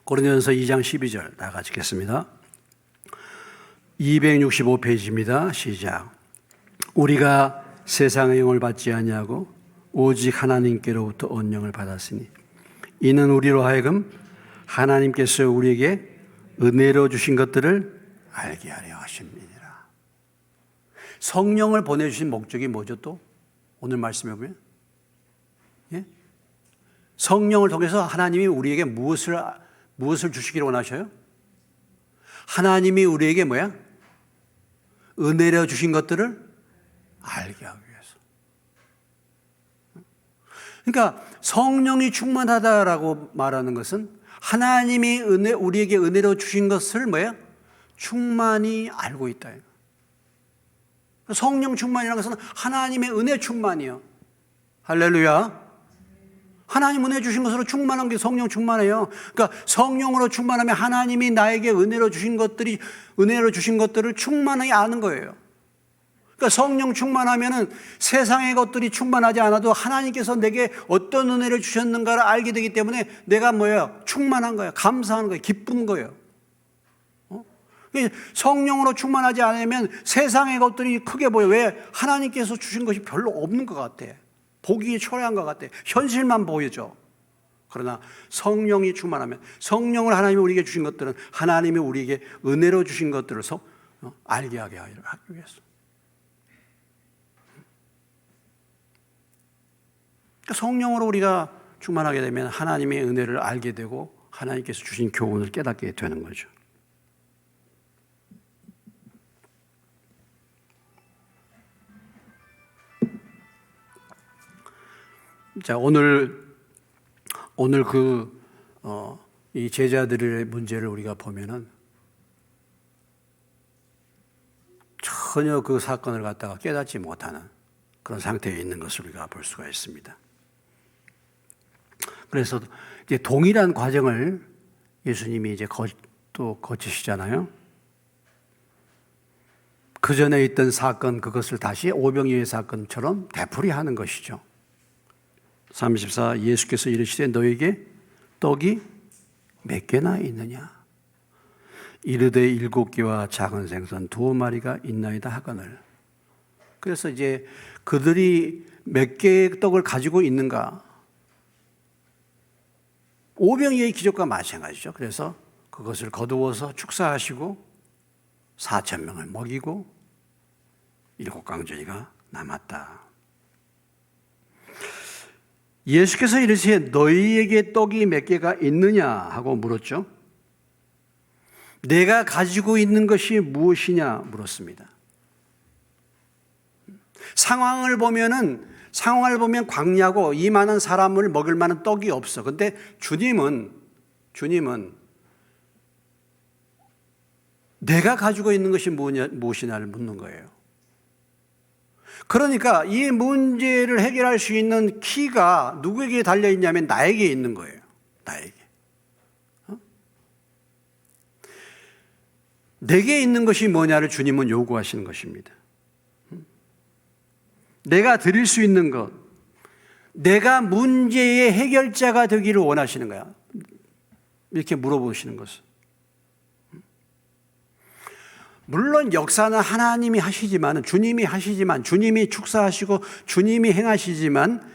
A: 고린도전서 2장 12절 다 같이 읽겠습니다. 265페이지입니다. 시작. 우리가 세상의 영을 받지 아니하고 오직 하나님께로부터 온 영을 받았으니 이는 우리로 하여금 하나님께서 우리에게 은혜로 주신 것들을 알게 하려 하심이니라. 성령을 보내주신 목적이 뭐죠 또? 오늘 말씀해 보면 예? 성령을 통해서 하나님이 우리에게 무엇을 주시기를 원하셔요? 하나님이 우리에게 뭐야? 은혜로 주신 것들을 알게 하기 위해서. 그러니까 성령이 충만하다라고 말하는 것은 하나님이 우리에게 은혜로 주신 것을 뭐야? 충만히 알고 있다. 성령 충만이라는 것은 하나님의 은혜 충만이요. 할렐루야. 하나님 은혜 주신 것으로 충만한 게 성령 충만해요. 그러니까 성령으로 충만하면 하나님이 나에게 은혜로 주신 것들을 충만하게 아는 거예요. 그러니까 성령 충만하면은 세상의 것들이 충만하지 않아도 하나님께서 내게 어떤 은혜를 주셨는가를 알게 되기 때문에 내가 뭐예요? 충만한 거예요. 감사하는 거예요. 기쁜 거예요. 성령으로 충만하지 않으면 세상의 것들이 크게 보여. 왜? 하나님께서 주신 것이 별로 없는 것 같아. 보기 초라한 것 같아. 현실만 보여져. 그러나 성령이 충만하면 성령을 하나님이 우리에게 주신 것들은 하나님이 우리에게 은혜로 주신 것들을 알게 하기 위해서. 성령으로 우리가 충만하게 되면 하나님의 은혜를 알게 되고 하나님께서 주신 교훈을 깨닫게 되는 거죠. 자, 오늘 이 제자들의 문제를 우리가 보면은 전혀 그 사건을 갖다가 깨닫지 못하는 그런 상태에 있는 것을 우리가 볼 수가 있습니다. 그래서 이제 동일한 과정을 예수님이 이제 또 거치시잖아요. 그 전에 있던 사건, 그것을 다시 오병이어의 사건처럼 되풀이하는 것이죠. 34 예수께서 이르시되 너에게 떡이 몇 개나 있느냐? 이르되 7개와 작은 생선 2마리가 있나이다 하거늘. 그래서 이제 그들이 몇 개의 떡을 가지고 있는가? 오병이어의 기적과 마찬가지죠. 그래서 그것을 거두어서 축사하시고 4,000명을 먹이고 7강정이가 남았다. 예수께서 이르시되 너희에게 떡이 몇 개가 있느냐 하고 물었죠. 내가 가지고 있는 것이 무엇이냐 물었습니다. 상황을 보면 광야고 이 많은 사람을 먹을 만한 떡이 없어. 근데 주님은 내가 가지고 있는 것이 무엇이냐를 묻는 거예요. 그러니까 이 문제를 해결할 수 있는 키가 누구에게 달려있냐면 나에게 있는 거예요. 나에게. 내게 있는 것이 뭐냐를 주님은 요구하시는 것입니다. 내가 드릴 수 있는 것, 내가 문제의 해결자가 되기를 원하시는 거야. 이렇게 물어보시는 것은. 물론 역사는 하나님이 하시지만, 주님이 하시지만, 주님이 축사하시고 주님이 행하시지만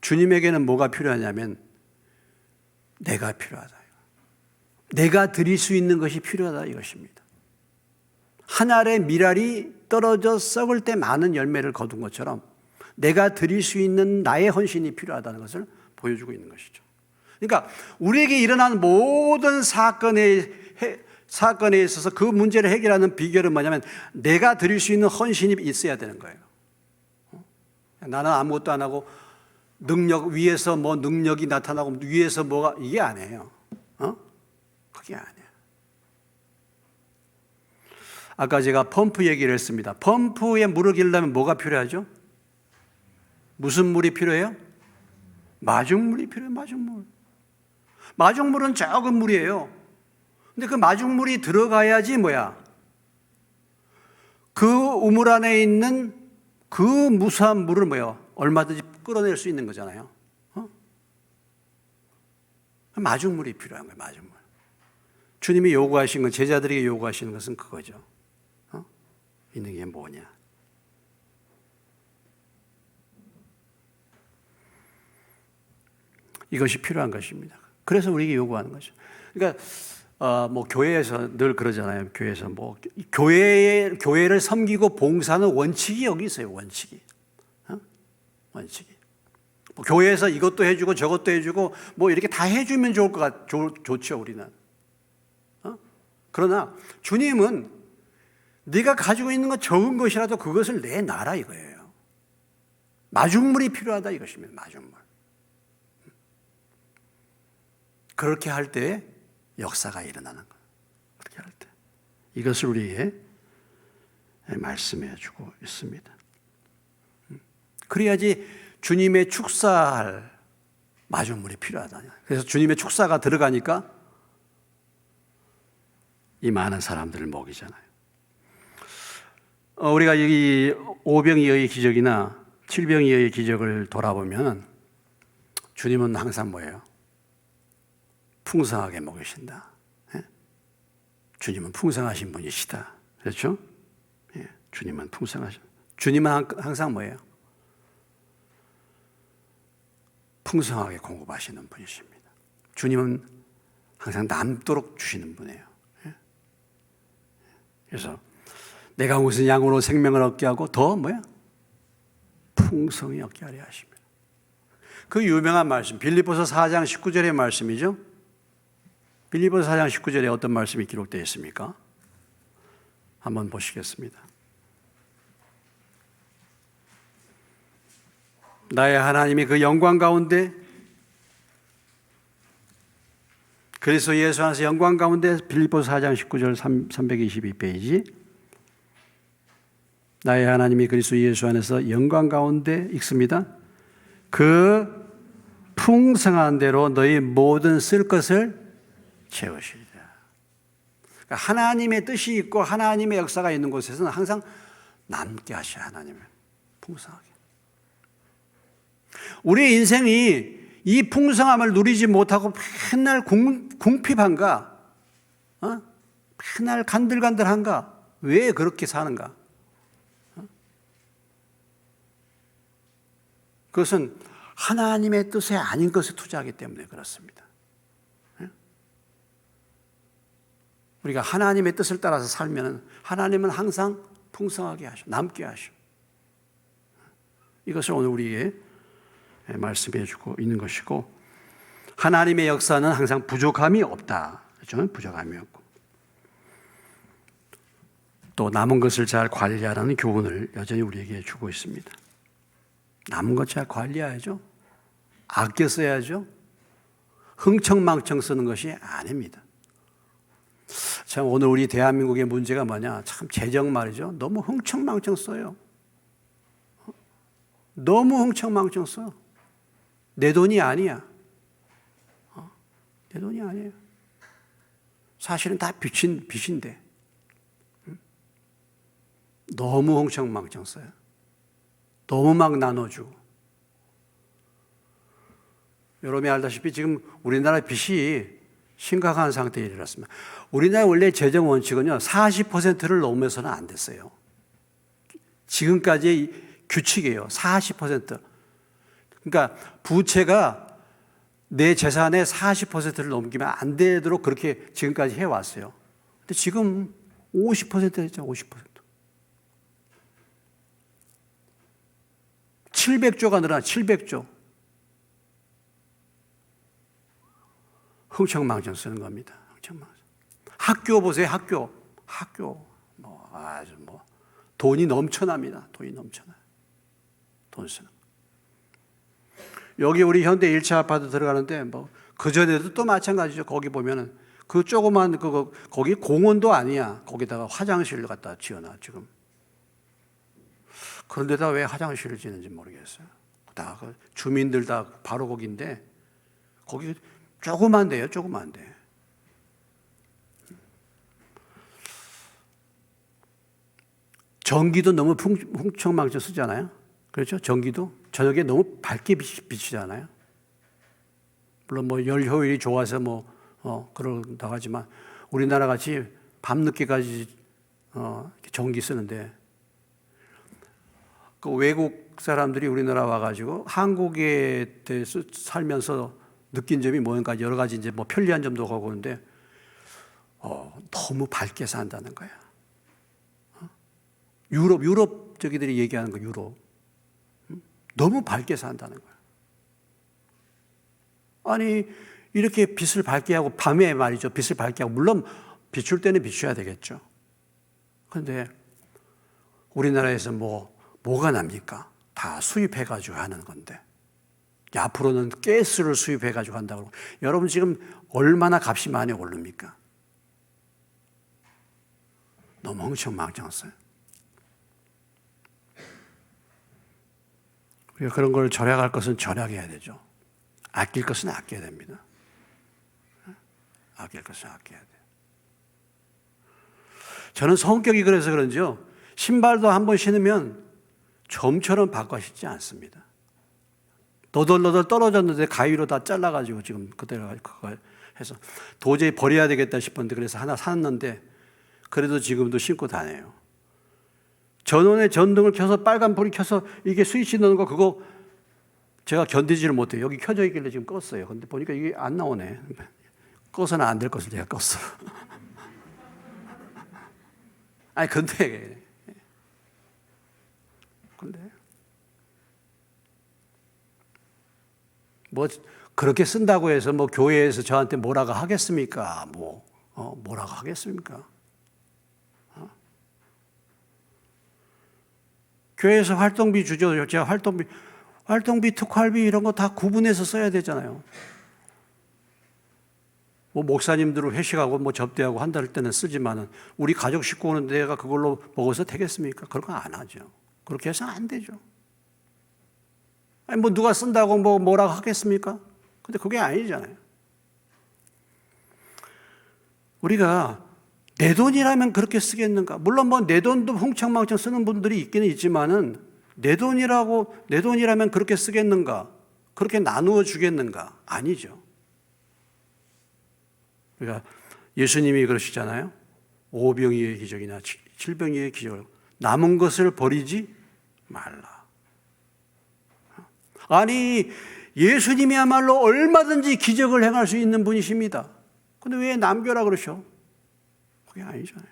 A: 주님에게는 뭐가 필요하냐면 내가 필요하다. 내가 드릴 수 있는 것이 필요하다 이것입니다. 한 알의 밀알이 떨어져 썩을 때 많은 열매를 거둔 것처럼 내가 드릴 수 있는 나의 헌신이 필요하다는 것을 보여주고 있는 것이죠. 그러니까 우리에게 일어난 모든 사건에 있어서 그 문제를 해결하는 비결은 뭐냐면 내가 드릴 수 있는 헌신이 있어야 되는 거예요. 나는 아무것도 안 하고 위에서 뭐 능력이 나타나고 위에서 뭐가 이게 아니에요. 그게 아니에요. 아까 제가 펌프 얘기를 했습니다. 펌프에 물을 기르려면 뭐가 필요하죠? 무슨 물이 필요해요? 마중물이 필요해요. 마중물은 적은 물이에요. 근데 그 마중물이 들어가야지 그 우물 안에 있는 그 무수한 물을 얼마든지 끌어낼 수 있는 거잖아요. 마중물이 필요한 거예요. 마중물. 주님이 요구하신 건, 제자들에게 요구하시는 것은 그거죠. 있는 게 뭐냐? 이것이 필요한 것입니다. 그래서 우리에게 요구하는 거죠. 그러니까 교회에서 늘 그러잖아요. 교회에서 교회를 섬기고 봉사하는 원칙이 여기 있어요. 원칙이. 교회에서 이것도 해주고 저것도 해주고 이렇게 다 해주면 좋죠. 우리는. 그러나 주님은 네가 가지고 있는 것 적은 것이라도 그것을 내놔라 이거예요. 마중물이 필요하다 이것입니다. 마중물. 그렇게 할 때 역사가 일어나는 거예요. 그렇게 할 때. 이것을 우리에게 말씀해 주고 있습니다. 그래야지 주님의 축사할 마중물이 필요하다. 그래서 주님의 축사가 들어가니까 이 많은 사람들을 먹이잖아요. 우리가 이 오병이어의 기적이나 칠병이어의 기적을 돌아보면 주님은 항상 뭐예요? 풍성하게 먹이신다. 주님은 풍성하신 분이시다. 그렇죠? 주님은 풍성하신. 주님은 항상 뭐예요? 풍성하게 공급하시는 분이십니다. 주님은 항상 남도록 주시는 분이에요. 그래서 내가 무슨 양으로 생명을 얻게 하고 더 풍성히 얻게 하려 하십니다. 그 유명한 말씀, 빌립보서 4장 19절의 말씀이죠. 빌립보서 4장 19절에 어떤 말씀이 기록되어 있습니까? 한번 보시겠습니다. 나의 하나님이 그 영광 가운데 그리스도 예수 안에서 영광 가운데 빌립보서 4장 19절 322페이지 나의 하나님이 그리스도 예수 안에서 영광 가운데 읽습니다. 그 풍성한 대로 너희 모든 쓸 것을 채우시리라. 그러니까 하나님의 뜻이 있고 하나님의 역사가 있는 곳에서는 항상 남게 하셔. 하나님은 풍성하게. 우리의 인생이 이 풍성함을 누리지 못하고 맨날 궁핍한가? 맨날 간들간들한가? 왜 그렇게 사는가? 그것은 하나님의 뜻에 아닌 것에 투자하기 때문에 그렇습니다. 우리가 하나님의 뜻을 따라서 살면 하나님은 항상 풍성하게 하셔, 남게 하셔. 이것을 오늘 우리에게 말씀해 주고 있는 것이고, 하나님의 역사는 항상 부족함이 없다. 그렇죠? 부족함이 없고, 또 남은 것을 잘 관리하라는 교훈을 여전히 우리에게 주고 있습니다. 남은 것 잘 관리해야죠. 아껴 써야죠. 흥청망청 쓰는 것이 아닙니다. 참 오늘 우리 대한민국의 문제가 뭐냐? 참 재정 말이죠. 너무 흥청망청 써요. 너무 흥청망청 써. 내 돈이 아니야. 내 돈이 아니에요. 사실은 다 빚인데. 너무 흥청망청 써요. 너무 막 나눠주고. 여러분이 알다시피 지금 우리나라 빚이 심각한 상태에 이르렀습니다. 우리나라 원래 재정 원칙은요, 40%를 넘어서는 안 됐어요. 지금까지의 규칙이에요. 40%. 그러니까 부채가 내 재산의 40%를 넘기면 안 되도록 그렇게 지금까지 해왔어요. 근데 지금 50% 했죠, 50%. 700조가 늘어나, 700조. 흥청망청 쓰는 겁니다. 흥청망청. 학교 보세요, 학교. 아주 돈이 넘쳐납니다. 돈이 넘쳐나요. 돈 쓰는. 여기 우리 현대 1차 아파트 들어가는데 그전에도 또 마찬가지죠. 거기 보면은 그 조그만 거기 공원도 아니야. 거기다가 화장실을 갖다 지어놔 지금. 그런데다 왜 화장실을 지는지 모르겠어요. 다 주민들 다 바로 거기인데 거기 조그만데요, 조그만데. 전기도 너무 흥청망청 쓰잖아요. 그렇죠? 전기도 저녁에 너무 밝게 비치잖아요. 물론 열 효율이 좋아서 그런다고 하지만 우리나라 같이 밤늦게까지 전기 쓰는데 그 외국 사람들이 우리나라 와가지고 한국에 대해서 살면서 느낀 점이 뭔가 여러 가지 이제 편리한 점도 하고 그러는데 너무 밝게 산다는 거야. 유럽 저기들이 얘기하는 거 유럽. 너무 밝게 산다는 거야. 아니 이렇게 빛을 밝게 하고 밤에 말이죠. 빛을 밝게 하고 물론 비출 때는 비춰야 되겠죠. 그런데 우리나라에서 뭐가 납니까? 다 수입해가지고 하는 건데 앞으로는 가스를 수입해가지고 한다고. 여러분 지금 얼마나 값이 많이 오릅니까? 너무 흥청망청했어요. 우리가 그런 걸 절약할 것은 절약해야 되죠. 아낄 것은 아껴야 됩니다. 아낄 것은 아껴야 돼요. 저는 성격이 그래서 그런지요. 신발도 한 번 신으면 점처럼 바꿔 신지 않습니다. 너덜너덜 떨어졌는데 가위로 다 잘라가지고 지금 그대로 그거 해서 도저히 버려야 되겠다 싶었는데 그래서 하나 샀는데 그래도 지금도 신고 다녀요. 전원에 전등을 켜서 빨간 불이 켜서 이게 스위치 넣는 거 그거 제가 견디지를 못해요. 여기 켜져 있길래 지금 껐어요. 근데 보니까 이게 안 나오네. 꺼서는 안 될 것을 제가 껐어. 아니 근데 그렇게 쓴다고 해서 교회에서 저한테 뭐라고 하겠습니까? 뭐라고 하겠습니까? 교회에서 활동비 주죠. 제가 활동비, 특활비 이런 거 다 구분해서 써야 되잖아요. 목사님들을 회식하고 접대하고 한다 할 때는 쓰지만은 우리 가족 식구 오는 내가 그걸로 먹어서 되겠습니까? 그런 거 안 하죠. 그렇게 해서는 안 되죠. 아니 누가 쓴다고 뭐라고 하겠습니까? 근데 그게 아니잖아요. 우리가 내 돈이라면 그렇게 쓰겠는가? 물론 내 돈도 흥청망청 쓰는 분들이 있기는 있지만은 내 돈이라면 그렇게 쓰겠는가? 그렇게 나누어 주겠는가? 아니죠. 그러니까 예수님이 그러시잖아요. 5병이의 기적이나 7병이의 기적을 남은 것을 버리지 말라. 아니 예수님이야말로 얼마든지 기적을 행할 수 있는 분이십니다. 근데 왜 남겨라 그러셔? 그게 아니잖아요.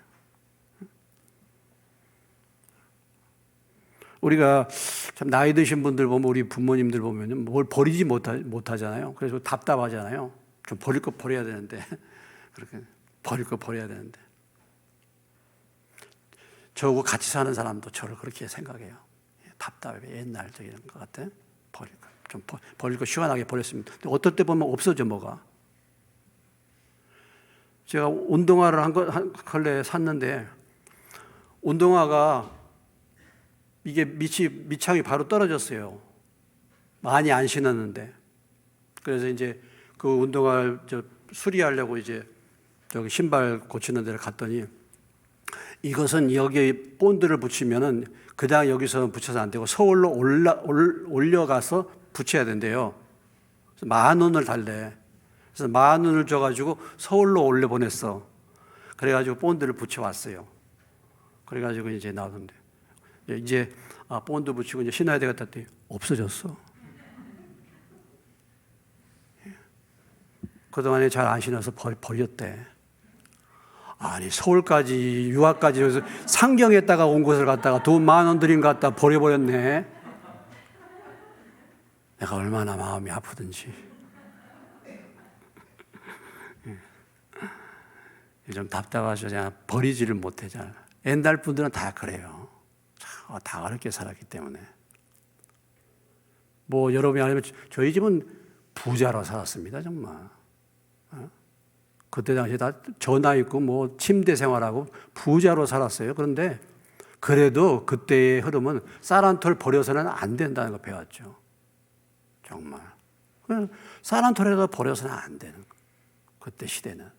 A: 우리가 참 나이 드신 분들 보면 우리 부모님들 보면 뭘 버리지 못하잖아요. 그래서 답답하잖아요. 좀 버릴 거 버려야 되는데 그렇게 버릴 거 버려야 되는데 저하고 같이 사는 사람도 저를 그렇게 생각해요. 답답해. 옛날 이런 것 같아. 버릴 거 시원하게 버렸습니다. 근데 어떨 때 보면 없어져 뭐가. 제가 운동화를 한 컬레 샀는데 운동화가 이게 밑창이 바로 떨어졌어요. 많이 안 신었는데. 그래서 이제 그 운동화를 수리하려고 이제 저기 신발 고치는 데를 갔더니 이것은 여기 본드를 붙이면은 그냥 여기서 붙여서 안 되고 서울로 올려가서 붙여야 된대요. 그래서 10,000원을 달래. 그래서 10,000원을 줘가지고 서울로 올려 보냈어. 그래가지고 본드를 붙여왔어요. 그래가지고 이제 나오는데 이제 본드 붙이고 이제 신어야 되겠다 했더니 없어졌어. 그동안에 잘 안 신어서 버렸대. 아니 서울까지 유학까지 해서 상경했다가 온 곳을 갖다가 돈 10,000원 들인 것 갖다 버려버렸네. 내가 얼마나 마음이 아프든지. 좀 답답하죠. 그냥 버리지를 못해 잘. 옛날 분들은 다 그래요. 다 그렇게 살았기 때문에. 뭐 여러분이 알면 저희 집은 부자로 살았습니다 정말. 그때 당시에 다 전화 있고 뭐 침대 생활하고 부자로 살았어요. 그런데 그래도 그때의 흐름은 쌀 한 톨 버려서는 안 된다는 거 배웠죠. 정말. 쌀 한 톨이라도 버려서는 안 되는 거. 그때 시대는.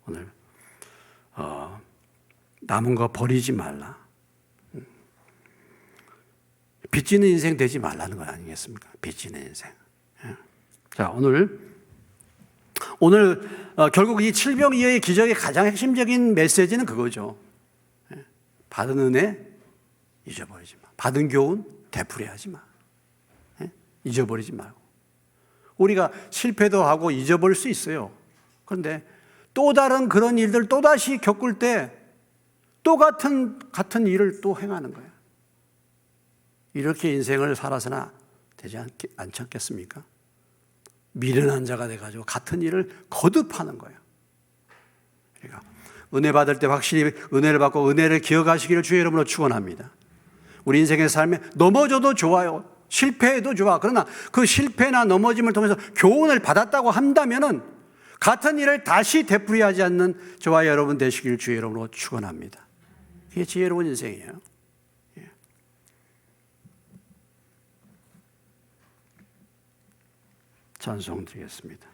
A: 오늘 남은 거 버리지 말라. 빚지는 인생 되지 말라는 거 아니겠습니까? 빚지는 인생. 자, 오늘 결국 이 칠병이어의 기적의 가장 핵심적인 메시지는 그거죠. 받은 은혜 잊어버리지 마. 받은 교훈 되풀이하지 마. 잊어버리지 말고. 우리가 실패도 하고 잊어버릴 수 있어요. 그런데 또 다른 그런 일들 또다시 겪을 때 또 같은 일을 또 행하는 거예요. 이렇게 인생을 살아서는 되지 않지 않겠습니까? 미련한 자가 돼가지고 같은 일을 거듭하는 거예요. 그러니까 은혜 받을 때 확실히 은혜를 받고 은혜를 기억하시기를 주의 이름으로 축원합니다. 우리 인생의 삶에 넘어져도 좋아요. 실패해도 좋아. 그러나 그 실패나 넘어짐을 통해서 교훈을 받았다고 한다면은 같은 일을 다시 되풀이하지 않는 저와 여러분 되시기를 주의 이름으로 축원합니다. 이게 지혜로운 인생이에요. 찬송 드리겠습니다.